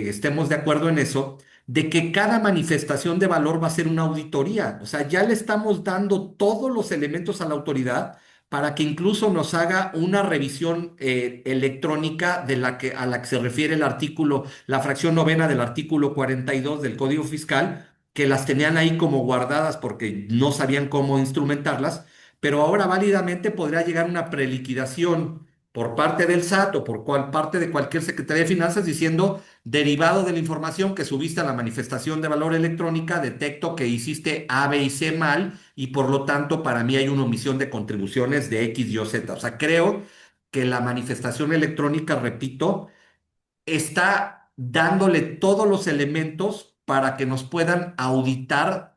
estemos de acuerdo en eso, de que cada manifestación de valor va a ser una auditoría. O sea, ya le estamos dando todos los elementos a la autoridad para que incluso nos haga una revisión electrónica a la que se refiere el artículo, la fracción novena del artículo 42 del Código Fiscal, que las tenían ahí como guardadas porque no sabían cómo instrumentarlas, pero ahora válidamente podría llegar una preliquidación por parte del SAT o por parte de cualquier Secretaría de Finanzas diciendo, derivado de la información que subiste a la manifestación de valor electrónica, detecto que hiciste A, B y C mal y por lo tanto para mí hay una omisión de contribuciones de X, Y o Z. O sea, creo que la manifestación electrónica, repito, está dándole todos los elementos para que nos puedan auditar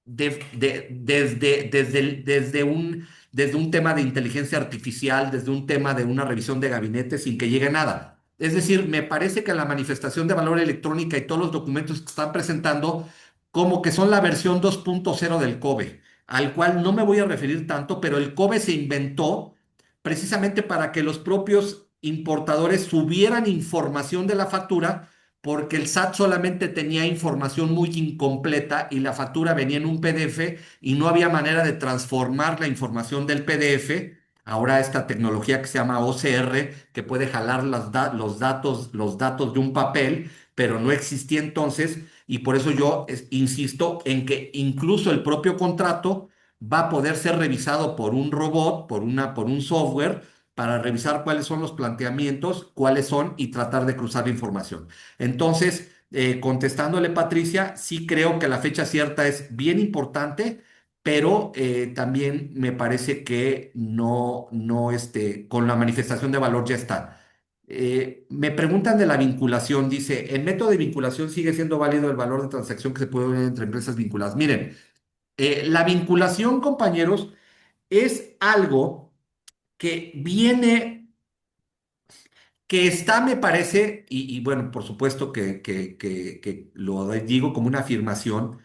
desde un tema de inteligencia artificial, desde un tema de una revisión de gabinete sin que llegue nada. Es decir, me parece que la manifestación de valor electrónica y todos los documentos que están presentando como que son la versión 2.0 del COBE, al cual no me voy a referir tanto, pero el COBE se inventó precisamente para que los propios importadores subieran información de la factura porque el SAT solamente tenía información muy incompleta y la factura venía en un PDF y no había manera de transformar la información del PDF. Ahora esta tecnología que se llama OCR, que puede jalar los datos de un papel, pero no existía entonces y por eso yo insisto en que incluso el propio contrato va a poder ser revisado por un robot, por un software, para revisar cuáles son los planteamientos, cuáles son y tratar de cruzar la información. Entonces, contestándole, Patricia, sí creo que la fecha cierta es bien importante, pero también me parece que con la manifestación de valor ya está. Me preguntan de la vinculación, dice, ¿el método de vinculación sigue siendo válido el valor de transacción que se puede ver entre empresas vinculadas? Miren, la vinculación, compañeros, es algo que viene, que está, me parece, y bueno, por supuesto que lo digo como una afirmación,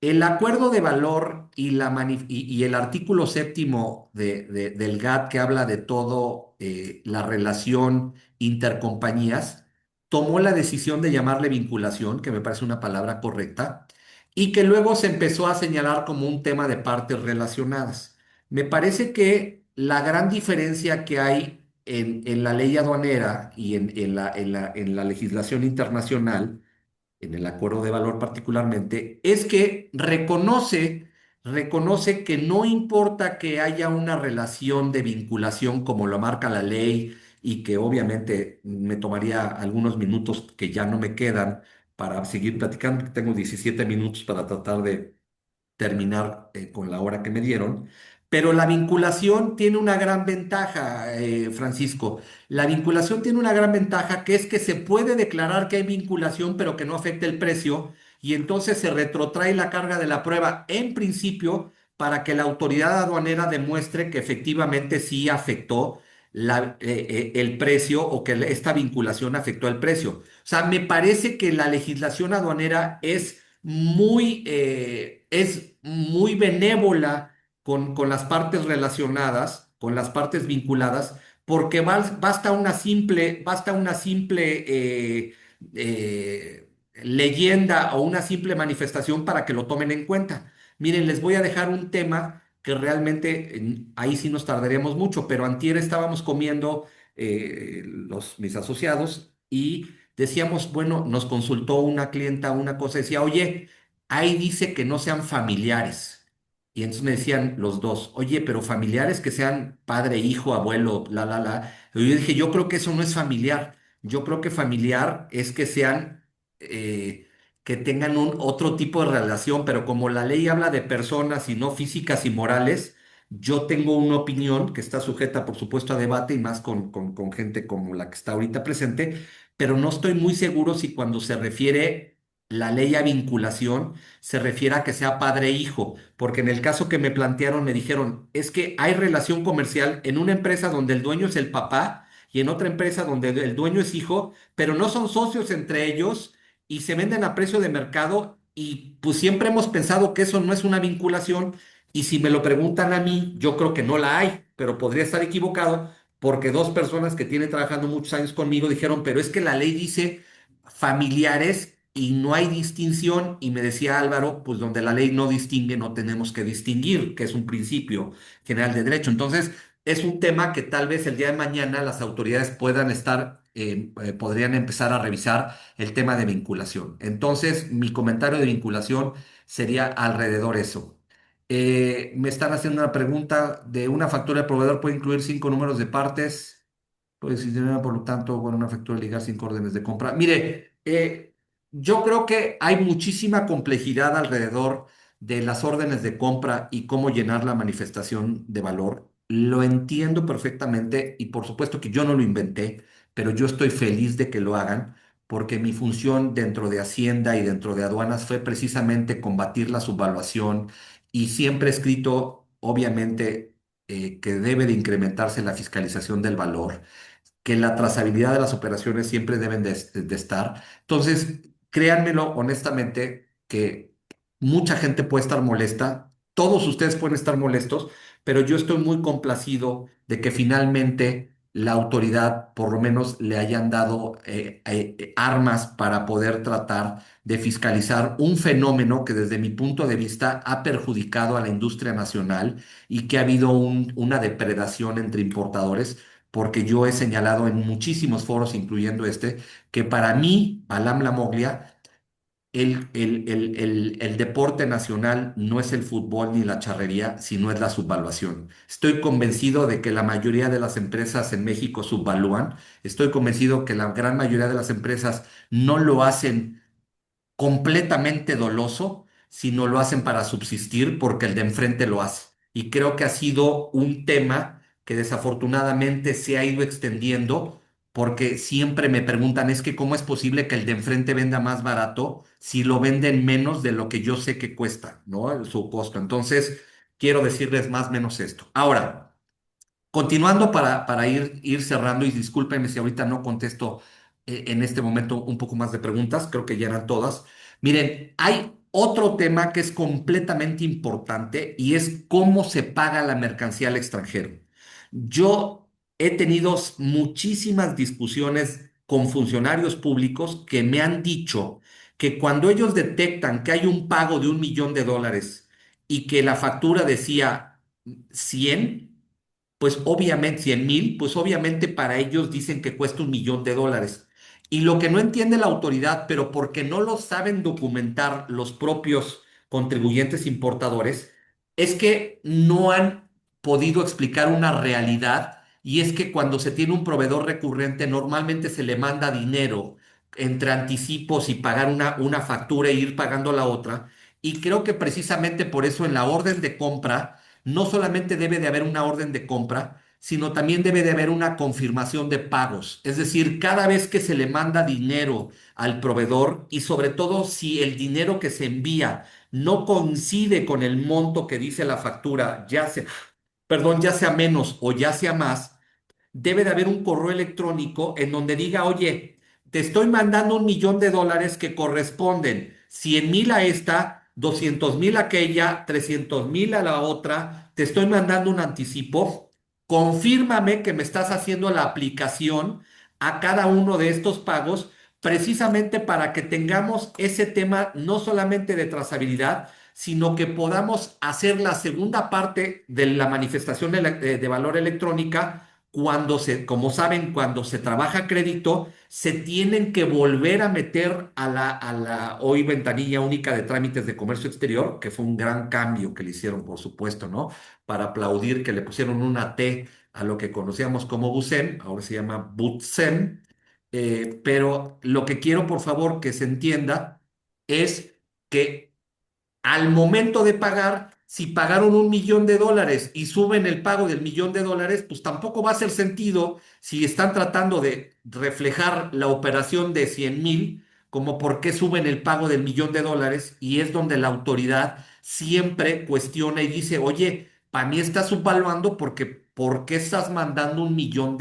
el acuerdo de valor y el artículo séptimo del GATT que habla de todo la relación intercompañías, tomó la decisión de llamarle vinculación, que me parece una palabra correcta, y que luego se empezó a señalar como un tema de partes relacionadas. Me parece que la gran diferencia que hay en la ley aduanera y en la legislación internacional, en el acuerdo de valor particularmente, es que reconoce que no importa que haya una relación de vinculación como lo marca la ley y que obviamente me tomaría algunos minutos que ya no me quedan para seguir platicando, que tengo 17 minutos para tratar de terminar con la hora que me dieron. Pero la vinculación tiene una gran ventaja, Francisco. La vinculación tiene una gran ventaja que es que se puede declarar que hay vinculación, pero que no afecte el precio, y entonces se retrotrae la carga de la prueba en principio para que la autoridad aduanera demuestre que efectivamente sí afectó el precio o que esta vinculación afectó el precio. O sea, me parece que la legislación aduanera es muy benévola con las partes relacionadas, con las partes vinculadas, porque basta una simple leyenda o una simple manifestación para que lo tomen en cuenta. Miren, les voy a dejar un tema que realmente ahí sí nos tardaríamos mucho, pero antier estábamos comiendo mis asociados y decíamos, bueno, nos consultó una clienta una cosa, decía, oye, ahí dice que no sean familiares. Y entonces me decían los dos, oye, pero familiares que sean padre, hijo, abuelo, la. Y yo dije, yo creo que eso no es familiar. Yo creo que familiar es que sean, eh, que tengan un otro tipo de relación, pero como la ley habla de personas y no físicas y morales, yo tengo una opinión que está sujeta, por supuesto, a debate y más con gente como la que está ahorita presente, pero no estoy muy seguro si cuando se refiere la ley a vinculación, se refiere a que sea padre e hijo, porque en el caso que me plantearon me dijeron, es que hay relación comercial en una empresa donde el dueño es el papá y en otra empresa donde el dueño es hijo, pero no son socios entre ellos y se venden a precio de mercado y pues siempre hemos pensado que eso no es una vinculación y si me lo preguntan a mí, yo creo que no la hay, pero podría estar equivocado porque dos personas que tienen trabajando muchos años conmigo dijeron, pero es que la ley dice familiares y no hay distinción y me decía Álvaro, pues donde la ley no distingue no tenemos que distinguir, que es un principio general de derecho. Entonces, es un tema que tal vez el día de mañana las autoridades puedan estar, podrían empezar a revisar el tema de vinculación. Entonces, mi comentario de vinculación sería alrededor eso. Me están haciendo una pregunta de una factura de proveedor puede incluir 5 números de partes. Pues si tiene, por lo tanto, bueno, una factura de ligar 5 órdenes de compra. Mire, yo creo que hay muchísima complejidad alrededor de las órdenes de compra y cómo llenar la manifestación de valor. Lo entiendo perfectamente y por supuesto que yo no lo inventé, pero yo estoy feliz de que lo hagan porque mi función dentro de Hacienda y dentro de aduanas fue precisamente combatir la subvaluación y siempre he escrito, obviamente, que debe de incrementarse la fiscalización del valor, que la trazabilidad de las operaciones siempre deben de estar. Entonces, créanmelo honestamente que mucha gente puede estar molesta, todos ustedes pueden estar molestos, pero yo estoy muy complacido de que finalmente la autoridad por lo menos le hayan dado armas para poder tratar de fiscalizar un fenómeno que desde mi punto de vista ha perjudicado a la industria nacional y que ha habido una depredación entre importadores porque yo he señalado en muchísimos foros, incluyendo este, que para mí, Alam La Moglia, el deporte nacional no es el fútbol ni la charrería, sino es la subvaluación. Estoy convencido de que la mayoría de las empresas en México subvalúan. Estoy convencido que la gran mayoría de las empresas no lo hacen completamente doloso, sino lo hacen para subsistir porque el de enfrente lo hace. Y creo que ha sido un tema que desafortunadamente se ha ido extendiendo porque siempre me preguntan, es que ¿cómo es posible que el de enfrente venda más barato si lo venden menos de lo que yo sé que cuesta, ¿no? Su costo. Entonces, quiero decirles más o menos esto. Ahora, continuando para ir cerrando, y discúlpenme si ahorita no contesto en este momento un poco más de preguntas, creo que ya eran todas. Miren, hay otro tema que es completamente importante y es cómo se paga la mercancía al extranjero. Yo he tenido muchísimas discusiones con funcionarios públicos que me han dicho que cuando ellos detectan que hay un pago de $1 millón y que la factura decía 100, pues obviamente 100,000, pues obviamente para ellos dicen que cuesta $1 millón. Y lo que no entiende la autoridad, pero porque no lo saben documentar los propios contribuyentes importadores, es que no han podido explicar una realidad y es que cuando se tiene un proveedor recurrente normalmente se le manda dinero entre anticipos y pagar una factura e ir pagando la otra. Y creo que precisamente por eso en la orden de compra no solamente debe de haber una orden de compra, sino también debe de haber una confirmación de pagos. Es decir, cada vez que se le manda dinero al proveedor y sobre todo si el dinero que se envía no coincide con el monto que dice la factura, ya sea menos o ya sea más, debe de haber un correo electrónico en donde diga, oye, te estoy mandando $1 millón que corresponden 100,000 a esta, 200,000 a aquella, 300,000 a la otra, te estoy mandando un anticipo, confírmame que me estás haciendo la aplicación a cada uno de estos pagos, precisamente para que tengamos ese tema no solamente de trazabilidad, sino que podamos hacer la segunda parte de la manifestación de valor electrónica como saben, cuando se trabaja crédito, se tienen que volver a meter a la hoy ventanilla única de trámites de comercio exterior, que fue un gran cambio que le hicieron, por supuesto, ¿no? Para aplaudir que le pusieron una T a lo que conocíamos como BUSEM, ahora se llama BUTSEM, pero lo que quiero, por favor, que se entienda es que al momento de pagar, si pagaron $1 millón y suben el pago del $1 millón, pues tampoco va a hacer sentido si están tratando de reflejar la operación de 100,000, como por qué suben el pago del $1 millón, y es donde la autoridad siempre cuestiona y dice, oye, para mí estás subvaluando porque ¿por qué estás mandando $1 millón?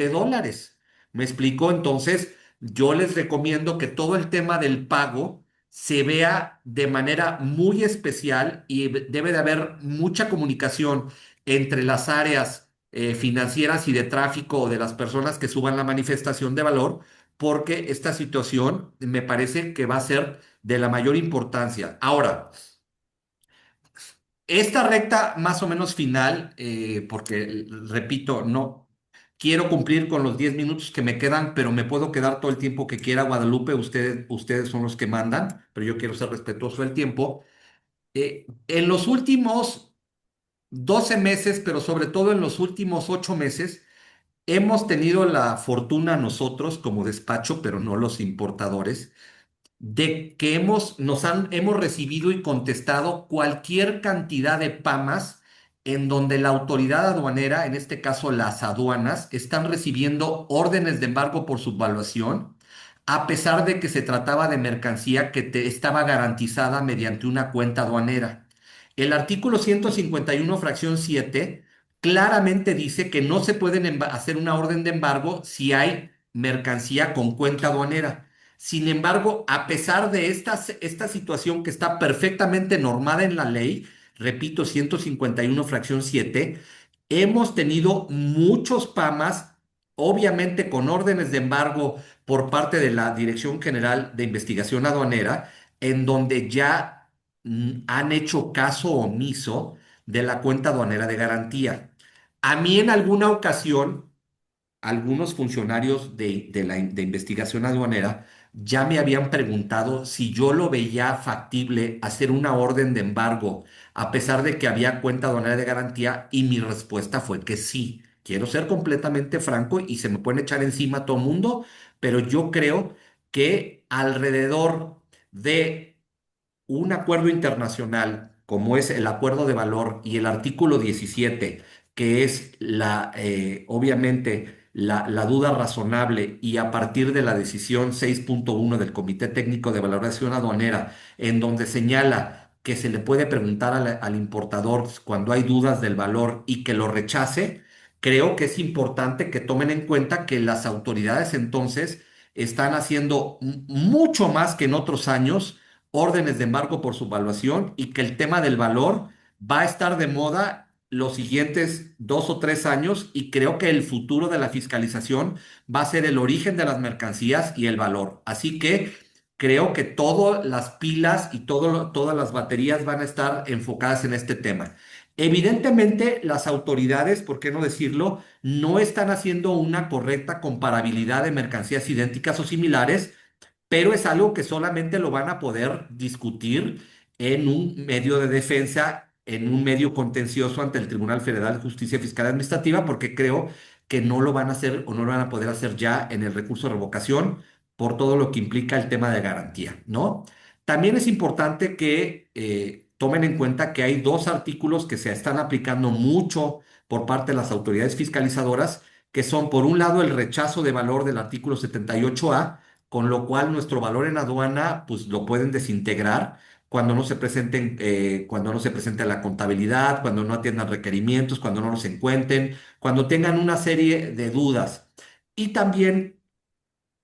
¿Me explico? Entonces, yo les recomiendo que todo el tema del pago se vea de manera muy especial y debe de haber mucha comunicación entre las áreas financieras y de tráfico o de las personas que suban la manifestación de valor, porque esta situación me parece que va a ser de la mayor importancia. Ahora, esta recta más o menos final, porque repito, no quiero cumplir con los 10 minutos que me quedan, pero me puedo quedar todo el tiempo que quiera, Guadalupe. Ustedes son los que mandan, pero yo quiero ser respetuoso del tiempo. En los últimos 12 meses, pero sobre todo en los últimos 8 meses, hemos tenido la fortuna nosotros como despacho, pero no los importadores, de que hemos recibido y contestado cualquier cantidad de PAMAS en donde la autoridad aduanera, en este caso las aduanas, están recibiendo órdenes de embargo por subvaluación, a pesar de que se trataba de mercancía que estaba garantizada mediante una cuenta aduanera. El artículo 151, fracción 7, claramente dice que no se pueden hacer una orden de embargo si hay mercancía con cuenta aduanera. Sin embargo, a pesar de esta situación que está perfectamente normada en la ley, repito, 151 fracción 7, hemos tenido muchos PAMAS, obviamente con órdenes de embargo por parte de la Dirección General de Investigación Aduanera, en donde ya han hecho caso omiso de la cuenta aduanera de garantía. A mí en alguna ocasión algunos funcionarios de investigación aduanera ya me habían preguntado si yo lo veía factible hacer una orden de embargo, a pesar de que había cuenta aduanera de garantía, y mi respuesta fue que sí. Quiero ser completamente franco y se me pueden echar encima a todo mundo, pero yo creo que alrededor de un acuerdo internacional como es el acuerdo de valor y el artículo 17, que es obviamente la duda razonable, y a partir de la decisión 6.1 del Comité Técnico de Valoración Aduanera, en donde señala que se le puede preguntar al importador cuando hay dudas del valor y que lo rechace, creo que es importante que tomen en cuenta que las autoridades entonces están haciendo mucho más que en otros años órdenes de embargo por subvaluación, y que el tema del valor va a estar de moda los siguientes 2 o 3 años, y creo que el futuro de la fiscalización va a ser el origen de las mercancías y el valor. Así que creo que todas las pilas y todas las baterías van a estar enfocadas en este tema. Evidentemente, las autoridades, ¿por qué no decirlo?, no están haciendo una correcta comparabilidad de mercancías idénticas o similares, pero es algo que solamente lo van a poder discutir en un medio de defensa, en un medio contencioso ante el Tribunal Federal de Justicia Fiscal y Administrativa, porque creo que no lo van a hacer o no lo van a poder hacer ya en el recurso de revocación por todo lo que implica el tema de garantía, ¿no? También es importante que tomen en cuenta que hay dos artículos que se están aplicando mucho por parte de las autoridades fiscalizadoras, que son, por un lado, el rechazo de valor del artículo 78A, con lo cual nuestro valor en aduana, pues lo pueden desintegrar cuando no se presente la contabilidad, cuando no atiendan requerimientos, cuando no los encuentren, cuando tengan una serie de dudas. Y también,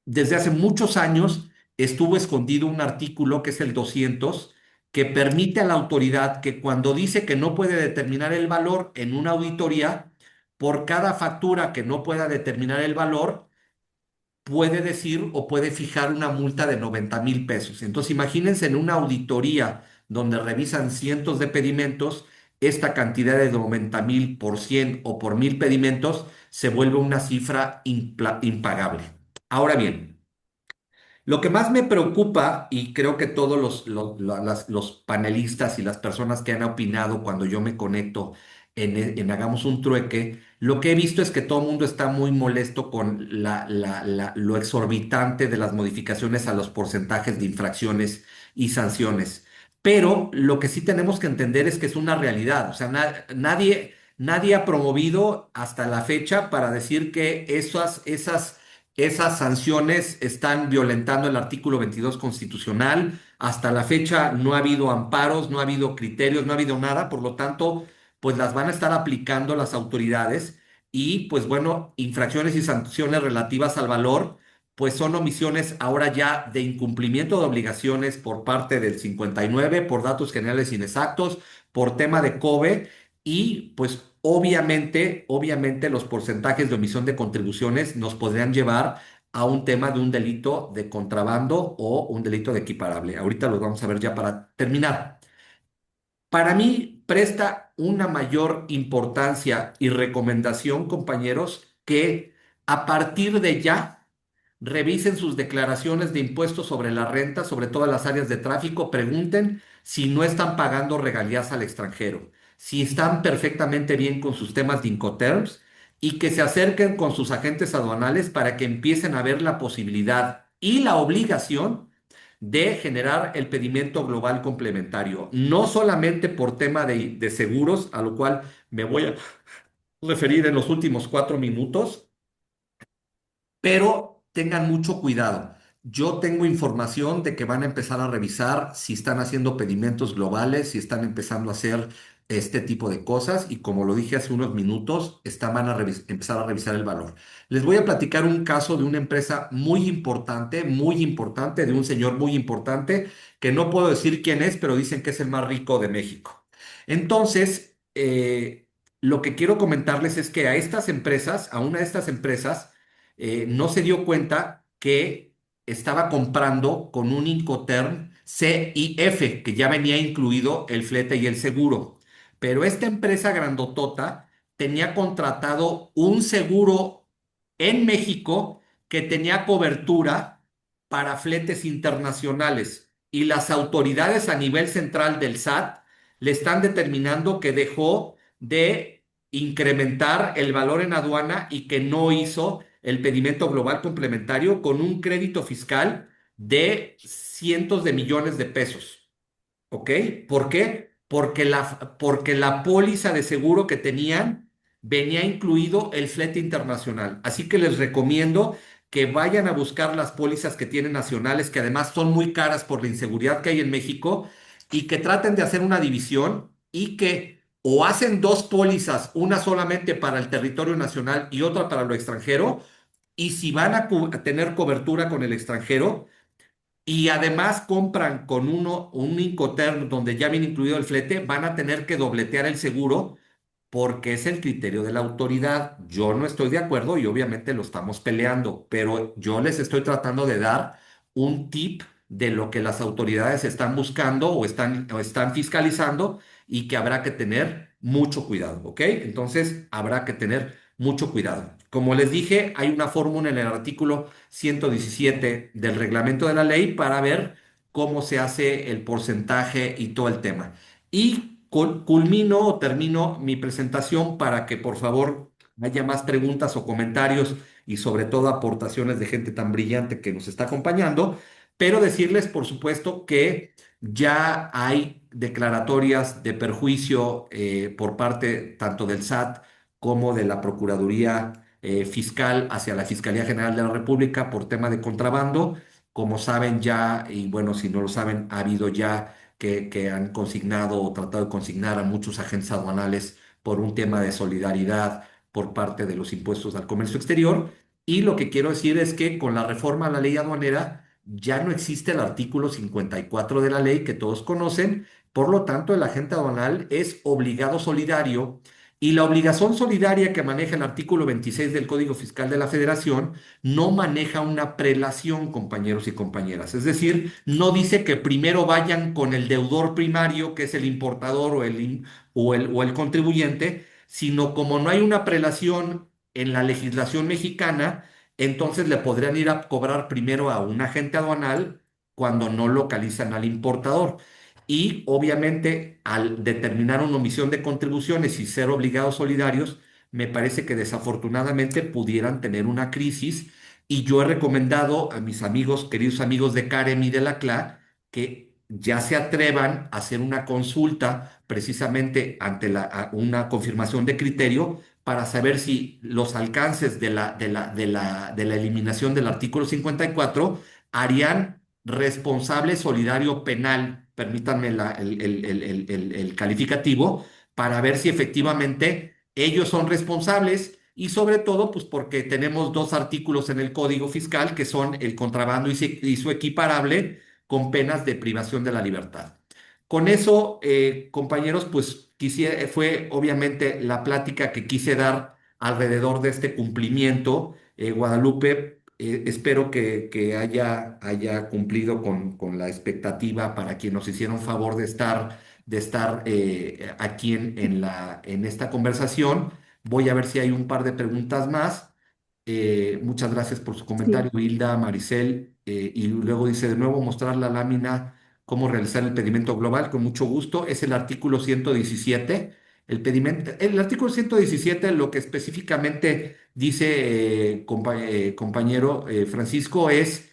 desde hace muchos años, estuvo escondido un artículo que es el 200, que permite a la autoridad que cuando dice que no puede determinar el valor en una auditoría, por cada factura que no pueda determinar el valor, puede decir o puede fijar una multa de 90,000 pesos. Entonces, imagínense en una auditoría donde revisan cientos de pedimentos, esta cantidad de 90,000 por 100 o por 1,000 pedimentos se vuelve una cifra impagable. Ahora bien, lo que más me preocupa, y creo que todos los panelistas y las personas que han opinado cuando yo me conecto en hagamos un trueque, lo que he visto es que todo el mundo está muy molesto con lo exorbitante de las modificaciones a los porcentajes de infracciones y sanciones. Pero lo que sí tenemos que entender es que es una realidad. O sea, nadie ha promovido hasta la fecha para decir que esas sanciones están violentando el artículo 22 constitucional. Hasta la fecha no ha habido amparos, no ha habido criterios, no ha habido nada. Por lo tanto, pues las van a estar aplicando las autoridades y pues bueno, infracciones y sanciones relativas al valor, pues son omisiones ahora ya de incumplimiento de obligaciones por parte del 59, por datos generales inexactos, por tema de COBE y pues obviamente los porcentajes de omisión de contribuciones nos podrían llevar a un tema de un delito de contrabando o un delito de equiparable. Ahorita los vamos a ver ya para terminar. Para mí presta una mayor importancia y recomendación, compañeros, que a partir de ya revisen sus declaraciones de impuestos sobre la renta, sobre todas las áreas de tráfico, pregunten si no están pagando regalías al extranjero, si están perfectamente bien con sus temas de Incoterms y que se acerquen con sus agentes aduanales para que empiecen a ver la posibilidad y la obligación de generar el pedimento global complementario, no solamente por tema de seguros, a lo cual me voy a referir en los últimos 4 minutos, pero tengan mucho cuidado. Yo tengo información de que van a empezar a revisar si están haciendo pedimentos globales, si están empezando a hacer este tipo de cosas y como lo dije hace unos minutos, van a empezar a revisar el valor. Les voy a platicar un caso de una empresa muy importante, de un señor muy importante, que no puedo decir quién es, pero dicen que es el más rico de México. Entonces, lo que quiero comentarles es que a una de estas empresas, no se dio cuenta que estaba comprando con un Incoterm CIF, que ya venía incluido el flete y el seguro. Pero esta empresa grandotota tenía contratado un seguro en México que tenía cobertura para fletes internacionales y las autoridades a nivel central del SAT le están determinando que dejó de incrementar el valor en aduana y que no hizo el pedimento global complementario con un crédito fiscal de cientos de millones de pesos. ¿Ok? ¿Por qué? Porque la póliza de seguro que tenían venía incluido el flete internacional. Así que les recomiendo que vayan a buscar las pólizas que tienen nacionales, que además son muy caras por la inseguridad que hay en México, y que traten de hacer una división y que o hacen dos pólizas, una solamente para el territorio nacional y otra para lo extranjero, y si van a tener cobertura con el extranjero, y además compran con un Incoterm donde ya viene incluido el flete, van a tener que dobletear el seguro porque es el criterio de la autoridad. Yo no estoy de acuerdo y obviamente lo estamos peleando, pero yo les estoy tratando de dar un tip de lo que las autoridades están buscando o están fiscalizando y que habrá que tener mucho cuidado, ¿ok? Entonces habrá que tener mucho cuidado. Como les dije, hay una fórmula en el artículo 117 del reglamento de la ley para ver cómo se hace el porcentaje y todo el tema. Y culmino o termino mi presentación para que por favor haya más preguntas o comentarios y sobre todo aportaciones de gente tan brillante que nos está acompañando, pero decirles por supuesto que ya hay declaratorias de perjuicio por parte tanto del SAT como de la Procuraduría Fiscal hacia la Fiscalía General de la República por tema de contrabando. Como saben ya, y bueno, si no lo saben, ha habido ya que han consignado o tratado de consignar a muchos agentes aduanales por un tema de solidaridad por parte de los impuestos al comercio exterior. Y lo que quiero decir es que con la reforma a la ley aduanera ya no existe el artículo 54 de la ley que todos conocen. Por lo tanto, el agente aduanal es obligado solidario y la obligación solidaria que maneja el artículo 26 del Código Fiscal de la Federación no maneja una prelación, compañeros y compañeras. Es decir, no dice que primero vayan con el deudor primario, que es el importador o el contribuyente, sino como no hay una prelación en la legislación mexicana, entonces le podrían ir a cobrar primero a un agente aduanal cuando no localizan al importador. y obviamente al determinar una omisión de contribuciones y ser obligados solidarios, me parece que desafortunadamente pudieran tener una crisis y yo he recomendado a mis amigos, queridos amigos de Carem y de la CLA, que ya se atrevan a hacer una consulta precisamente ante una confirmación de criterio para saber si los alcances de la eliminación del artículo 54 harían responsable solidario penal, permítanme el calificativo, para ver si efectivamente ellos son responsables y sobre todo, pues porque tenemos dos artículos en el Código Fiscal que son el contrabando y su equiparable con penas de privación de la libertad. Con eso, compañeros, pues fue obviamente la plática que quise dar alrededor de este cumplimiento. Guadalupe, espero que haya cumplido con la expectativa para quienes nos hicieron favor de estar aquí en esta conversación. Voy a ver si hay un par de preguntas más. Muchas gracias por su Sí, comentario, Hilda, Maricel. Y luego dice de nuevo mostrar la lámina, cómo realizar el pedimento global, con mucho gusto. Es el artículo 117. El artículo 117 lo que específicamente dice, compañero Francisco, es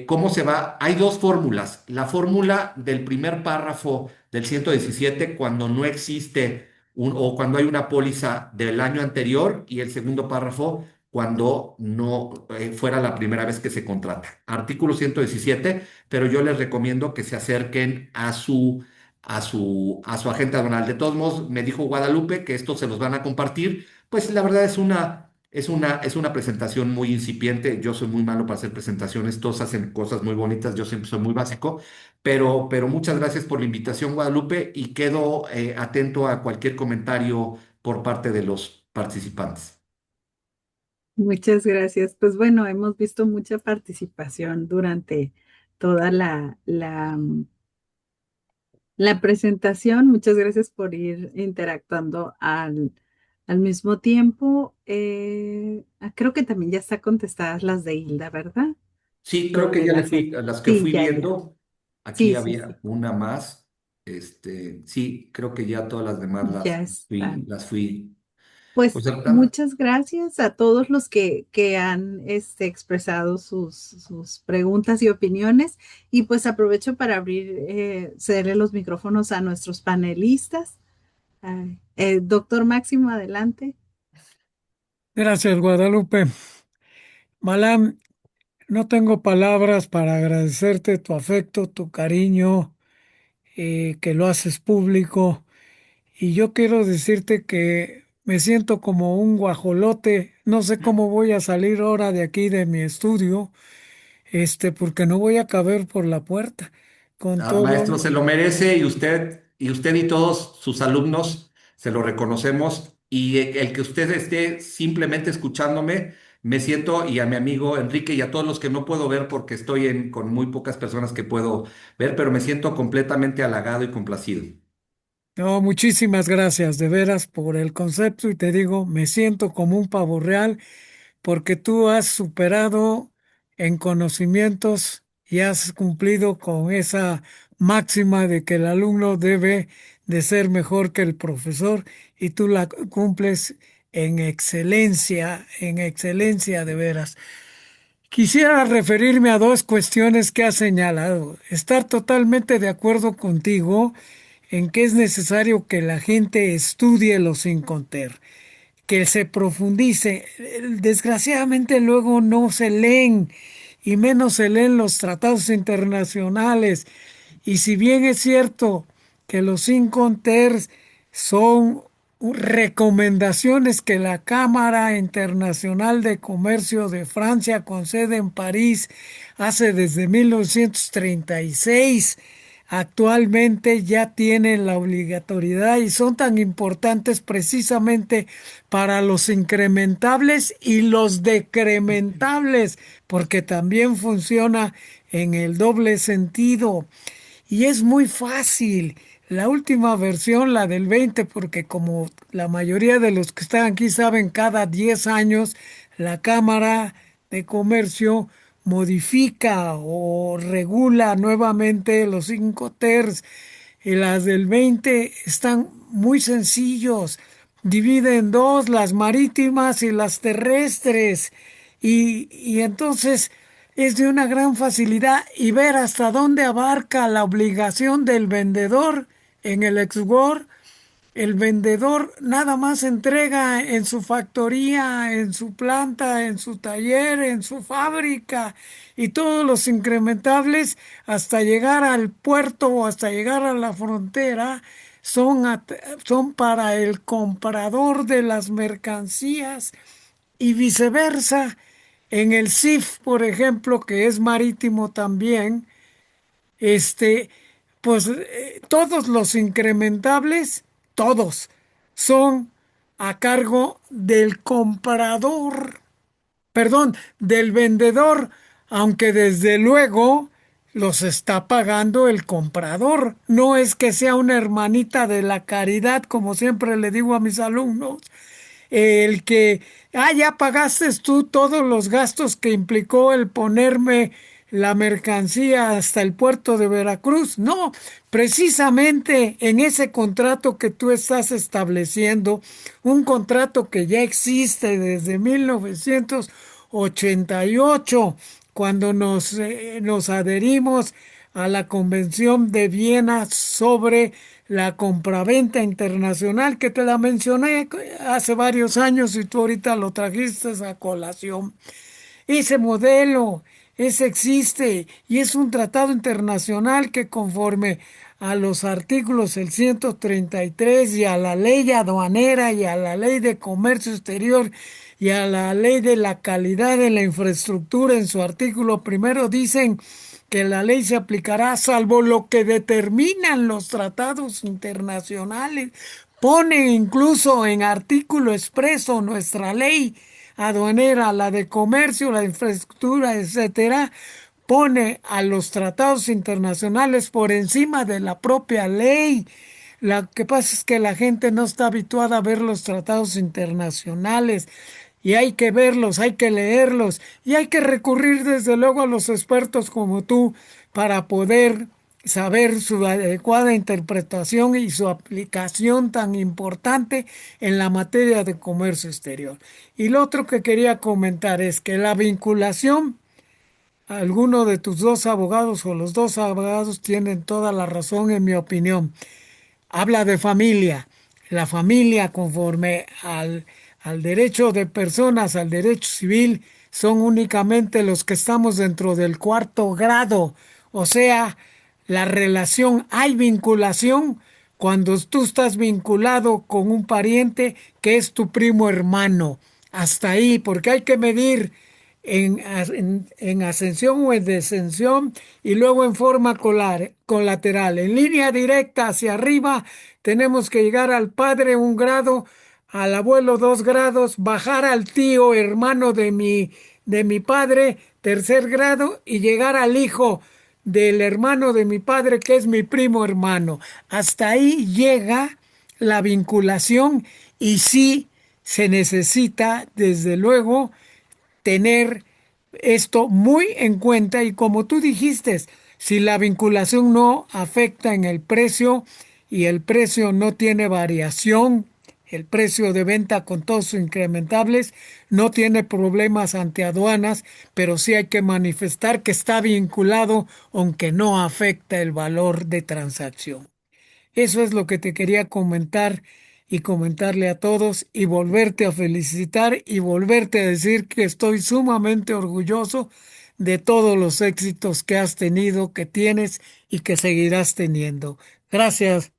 cómo se va. Hay dos fórmulas. La fórmula del primer párrafo del 117 cuando no existe o cuando hay una póliza del año anterior, y el segundo párrafo cuando no fuera la primera vez que se contrata. Artículo 117, pero yo les recomiendo que se acerquen a su agente aduanal. De todos modos, me dijo Guadalupe que estos se los van a compartir. Pues la verdad es una presentación muy incipiente. Yo soy muy malo para hacer presentaciones, todos hacen cosas muy bonitas, yo siempre soy muy básico, pero muchas gracias por la invitación, Guadalupe, y quedo atento a cualquier comentario por parte de los participantes. muchas gracias. Pues bueno, hemos visto mucha participación durante toda la presentación. Muchas gracias por ir interactuando al mismo tiempo. Creo que también ya está contestadas las de Hilda, ¿verdad? Sí, creo que Sobre ya le las... fui, a las que Sí, fui ya, ya. viendo, aquí Sí, sí, sí. había una más. Sí, creo que ya todas las demás las Ya fui, están. las fui Pues concertando. muchas gracias a todos los que han expresado sus preguntas y opiniones. Y pues aprovecho para cederle los micrófonos a nuestros panelistas. Doctor Máximo, adelante. Gracias, Guadalupe. Malam, no tengo palabras para agradecerte tu afecto, tu cariño, que lo haces público. Y yo quiero decirte que me siento como un guajolote. No sé cómo voy a salir ahora de aquí de mi estudio, porque no voy a caber por la puerta con Maestro, todo. se lo merece y usted y todos sus alumnos se lo reconocemos. Y el que usted esté simplemente escuchándome, me siento, y a mi amigo Enrique y a todos los que no puedo ver porque estoy con muy pocas personas que puedo ver, pero me siento completamente halagado y complacido. No, muchísimas gracias de veras por el concepto y te digo, me siento como un pavo real porque tú has superado en conocimientos y has cumplido con esa máxima de que el alumno debe de ser mejor que el profesor y tú la cumples en excelencia de veras. Quisiera referirme a dos cuestiones que has señalado. Estar totalmente de acuerdo contigo en que es necesario que la gente estudie los Inconter, que se profundice. Desgraciadamente luego no se leen y menos se leen los tratados internacionales. Y si bien es cierto que los Inconters son recomendaciones que la Cámara Internacional de Comercio de Francia, con sede en París, hace desde 1936, actualmente ya tienen la obligatoriedad y son tan importantes precisamente para los incrementables y los decrementables, porque también funciona en el doble sentido. Y es muy fácil. La última versión, la del 20, porque como la mayoría de los que están aquí saben, cada 10 años la Cámara de Comercio modifica o regula nuevamente los 5 TERS. y las del 20 están muy sencillos. Divide en dos, las marítimas y las terrestres. Y entonces es de una gran facilidad y ver hasta dónde abarca la obligación del vendedor en el ex el vendedor nada más entrega en su factoría, en su planta, en su taller, en su fábrica y todos los incrementables hasta llegar al puerto o hasta llegar a la frontera son para el comprador de las mercancías y viceversa. En el CIF, por ejemplo, que es marítimo también, este, pues todos los incrementables, todos, son a cargo del comprador, perdón, del vendedor, aunque desde luego los está pagando el comprador. No es que sea una hermanita de la caridad, como siempre le digo a mis alumnos, el que, ya pagaste tú todos los gastos que implicó el ponerme la mercancía hasta el puerto de Veracruz. No, precisamente en ese contrato que tú estás estableciendo, un contrato que ya existe desde 1988, cuando nos adherimos a la Convención de Viena sobre la compraventa internacional, que te la mencioné hace varios años y tú ahorita lo trajiste a colación. Ese modelo, ese existe y es un tratado internacional que conforme a los artículos el 133 y a la ley aduanera y a la ley de comercio exterior y a la ley de la calidad de la infraestructura en su artículo primero dicen que la ley se aplicará salvo lo que determinan los tratados internacionales. Pone incluso en artículo expreso nuestra ley aduanera, la de comercio, la de infraestructura, etcétera, pone a los tratados internacionales por encima de la propia ley. Lo que pasa es que la gente no está habituada a ver los tratados internacionales y hay que verlos, hay que leerlos y hay que recurrir desde luego a los expertos como tú para poder saber su adecuada interpretación y su aplicación tan importante en la materia de comercio exterior. Y lo otro que quería comentar es que la vinculación, alguno de tus dos abogados o los dos abogados tienen toda la razón en mi opinión. Habla de familia. La familia conforme al derecho de personas, al derecho civil, son únicamente los que estamos dentro del cuarto grado. O sea, la relación, hay vinculación cuando tú estás vinculado con un pariente que es tu primo hermano. Hasta ahí, porque hay que medir en ascensión o en descensión y luego en forma colateral. En línea directa hacia arriba tenemos que llegar al padre un grado, al abuelo 2 grados, bajar al tío hermano de mi padre tercer grado y llegar al hijo del hermano de mi padre que es mi primo hermano. Hasta ahí llega la vinculación y sí se necesita desde luego tener esto muy en cuenta y como tú dijiste, si la vinculación no afecta en el precio y el precio no tiene variación, el precio de venta con todos sus incrementables no tiene problemas ante aduanas, pero sí hay que manifestar que está vinculado aunque no afecta el valor de transacción. Eso es lo que te quería comentar y comentarle a todos y volverte a felicitar y volverte a decir que estoy sumamente orgulloso de todos los éxitos que has tenido, que tienes y que seguirás teniendo. Gracias.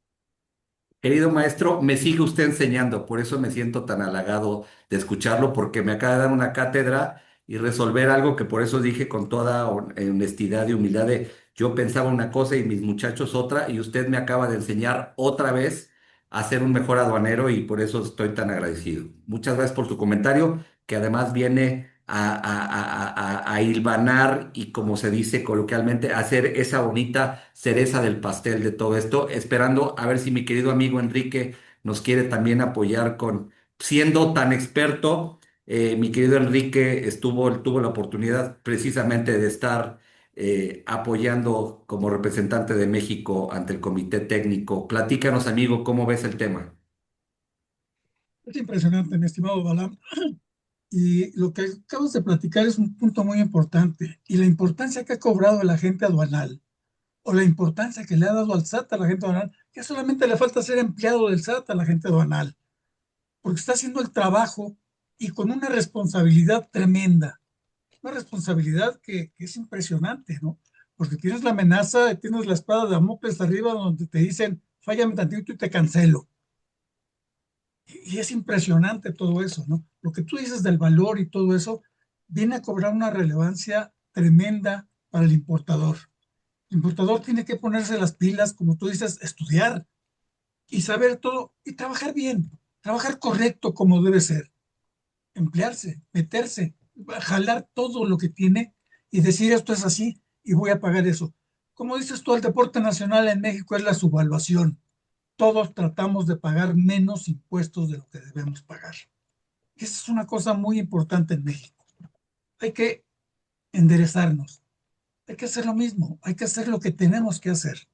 Querido maestro, me sigue usted enseñando, por eso me siento tan halagado de escucharlo, porque me acaba de dar una cátedra y resolver algo que por eso dije con toda honestidad y humildad de yo pensaba una cosa y mis muchachos otra, y usted me acaba de enseñar otra vez a ser un mejor aduanero y por eso estoy tan agradecido. Muchas gracias por su comentario, que además viene a hilvanar y, como se dice coloquialmente, a hacer esa bonita cereza del pastel de todo esto, esperando a ver si mi querido amigo Enrique nos quiere también apoyar con, siendo tan experto, mi querido Enrique tuvo la oportunidad precisamente de estar apoyando como representante de México ante el Comité Técnico. Platícanos, amigo, ¿cómo ves el tema? Es impresionante, mi estimado Balam. Y lo que acabas de platicar es un punto muy importante. Y la importancia que ha cobrado el agente aduanal, o la importancia que le ha dado al SAT a la agente aduanal, que solamente le falta ser empleado del SAT a la agente aduanal, porque está haciendo el trabajo y con una responsabilidad tremenda. Una responsabilidad que es impresionante, ¿no? Porque tienes la amenaza, tienes la espada de Damocles arriba donde te dicen, fállame tantito y te cancelo. Y es impresionante todo eso, ¿no? Lo que tú dices del valor y todo eso viene a cobrar una relevancia tremenda para el importador. El importador tiene que ponerse las pilas, como tú dices, estudiar y saber todo y trabajar bien, trabajar correcto como debe ser, emplearse, meterse, jalar todo lo que tiene y decir esto es así y voy a pagar eso. Como dices tú, el deporte nacional en México es la subvaluación. Todos tratamos de pagar menos impuestos de lo que debemos pagar. Esa es una cosa muy importante en México. Hay que enderezarnos, hay que hacer lo mismo, hay que hacer lo que tenemos que hacer.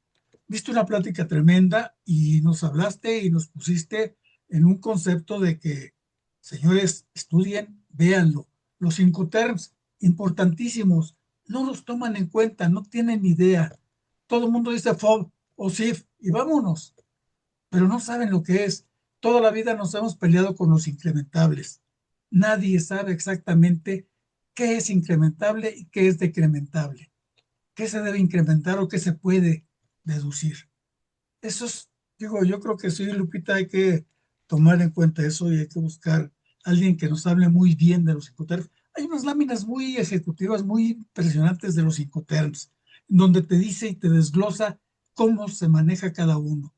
Diste una plática tremenda y nos hablaste y nos pusiste en un concepto de que, señores, estudien, véanlo. Los Incoterms, importantísimos, no los toman en cuenta, no tienen idea. Todo el mundo dice FOB o SIF y vámonos, pero no saben lo que es. Toda la vida nos hemos peleado con los incrementables. Nadie sabe exactamente qué es incrementable y qué es decrementable, qué se debe incrementar o qué se puede deducir. Eso es, digo, yo creo que sí, Lupita, hay que tomar en cuenta eso y hay que buscar a alguien que nos hable muy bien de los Incoterms. Hay unas láminas muy ejecutivas, muy impresionantes de los Incoterms, donde te dice y te desglosa cómo se maneja cada uno.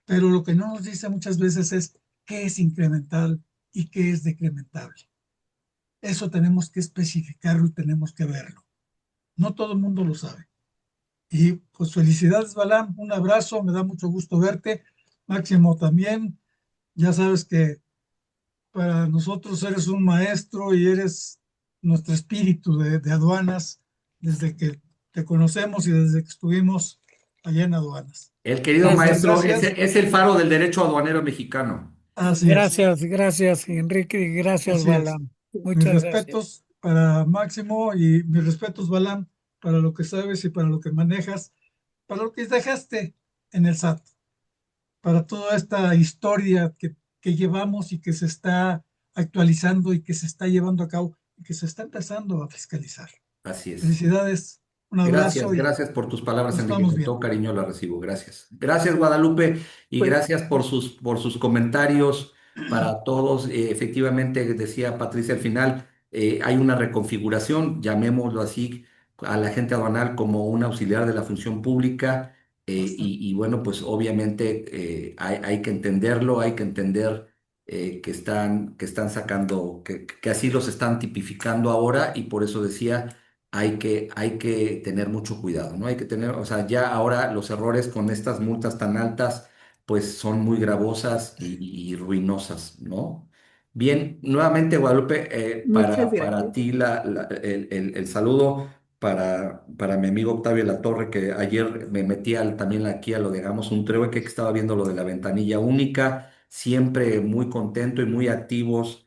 Pero lo que no nos dice muchas veces es qué es incremental y qué es decrementable. Eso tenemos que especificarlo y tenemos que verlo. No todo el mundo lo sabe. Y pues felicidades, Balam, un abrazo, me da mucho gusto verte. Máximo también, ya sabes que para nosotros eres un maestro y eres nuestro espíritu de aduanas desde que te conocemos y desde que estuvimos allá en aduanas. El querido Muchas Gracias, maestro gracias. es el faro del derecho aduanero mexicano. Así es. gracias, gracias, Enrique, y gracias, Así es. Balam. Mis Muchas gracias. respetos para Máximo y mis respetos, Balam, para lo que sabes y para lo que manejas, para lo que dejaste en el SAT, para toda esta historia que llevamos y que se está actualizando y que se está llevando a cabo y que se está empezando a fiscalizar. Así es. Felicidades, un Gracias, abrazo y gracias por tus palabras, nos Enrique. estamos Con todo viendo. cariño las recibo. Gracias. Gracias, Guadalupe, y Pues gracias por sus comentarios para todos. Efectivamente, decía Patricia al final, hay una reconfiguración, llamémoslo así, a la gente aduanal como un auxiliar de la función pública. Y bueno, pues obviamente hay que entenderlo, hay que entender que están sacando, que así los están tipificando ahora, y por eso decía hay que tener mucho cuidado, ¿no? Hay que tener, o sea, ya ahora los errores con estas multas tan altas, pues son muy gravosas y ruinosas, ¿no? Bien, nuevamente, Guadalupe, muchas para gracias. ti el saludo, para mi amigo Octavio Latorre, que ayer me metí también aquí a lo de Hagamos un Trueque, que estaba viendo lo de la ventanilla única, siempre muy contento y muy activos.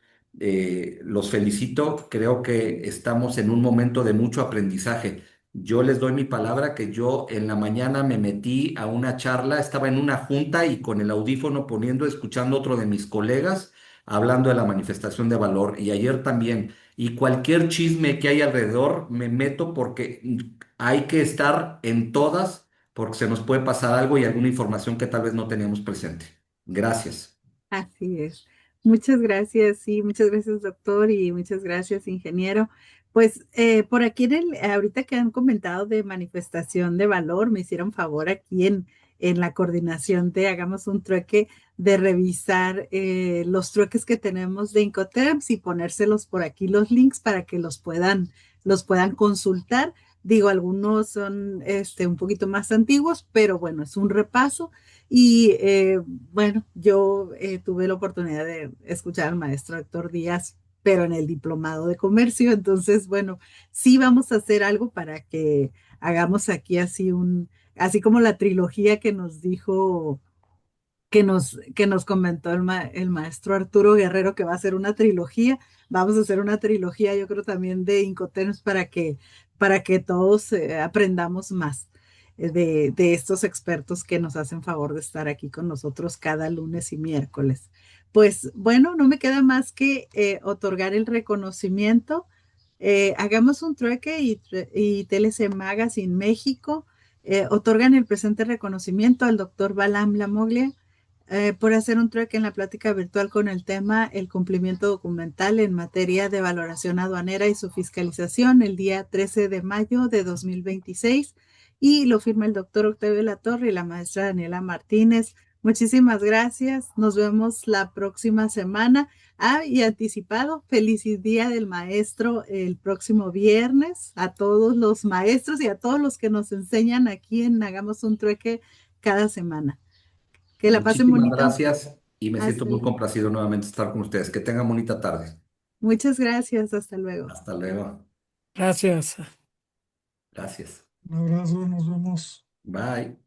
Los felicito, creo que estamos en un momento de mucho aprendizaje. Yo les doy mi palabra que yo en la mañana me metí a una charla, estaba en una junta y con el audífono poniendo, escuchando otro de mis colegas hablando de la manifestación de valor, y ayer también. Y cualquier chisme que hay alrededor me meto porque hay que estar en todas porque se nos puede pasar algo y alguna información que tal vez no teníamos presente. Gracias. Así es. Muchas gracias, sí, muchas gracias, doctor, y muchas gracias, ingeniero. Pues por aquí ahorita que han comentado de manifestación de valor, me hicieron favor aquí en la coordinación de Hagamos un Trueque de revisar los trueques que tenemos de Incoterms y ponérselos por aquí los links para que los puedan consultar. Digo, algunos son un poquito más antiguos, pero bueno, es un repaso. Y bueno, yo tuve la oportunidad de escuchar al maestro Héctor Díaz pero en el diplomado de comercio. Entonces, bueno, sí vamos a hacer algo para que hagamos aquí así como la trilogía que nos dijo que nos comentó el maestro Arturo Guerrero, que va a ser una trilogía. Vamos a hacer una trilogía, yo creo también de Incoterms para que todos aprendamos más de estos expertos que nos hacen favor de estar aquí con nosotros cada lunes y miércoles. Pues bueno, no me queda más que otorgar el reconocimiento. Hagamos un trueque y TLC Magazine México otorgan el presente reconocimiento al doctor Balam Lamoglia por hacer un trueque en la plática virtual con el tema el cumplimiento documental en materia de valoración aduanera y su fiscalización el día 13 de mayo de 2026 y lo firma el doctor Octavio Latorre y la maestra Daniela Martínez. Muchísimas gracias. Nos vemos la próxima semana. Y anticipado, feliz Día del Maestro el próximo viernes a todos los maestros y a todos los que nos enseñan aquí en Hagamos un Trueque cada semana. Que la pasen Muchísimas bonito. gracias y me siento Hasta muy luego. complacido nuevamente estar con ustedes. Que tengan bonita tarde. Muchas gracias. Hasta luego. Hasta luego. Gracias. Gracias. Un abrazo, nos vemos. Bye.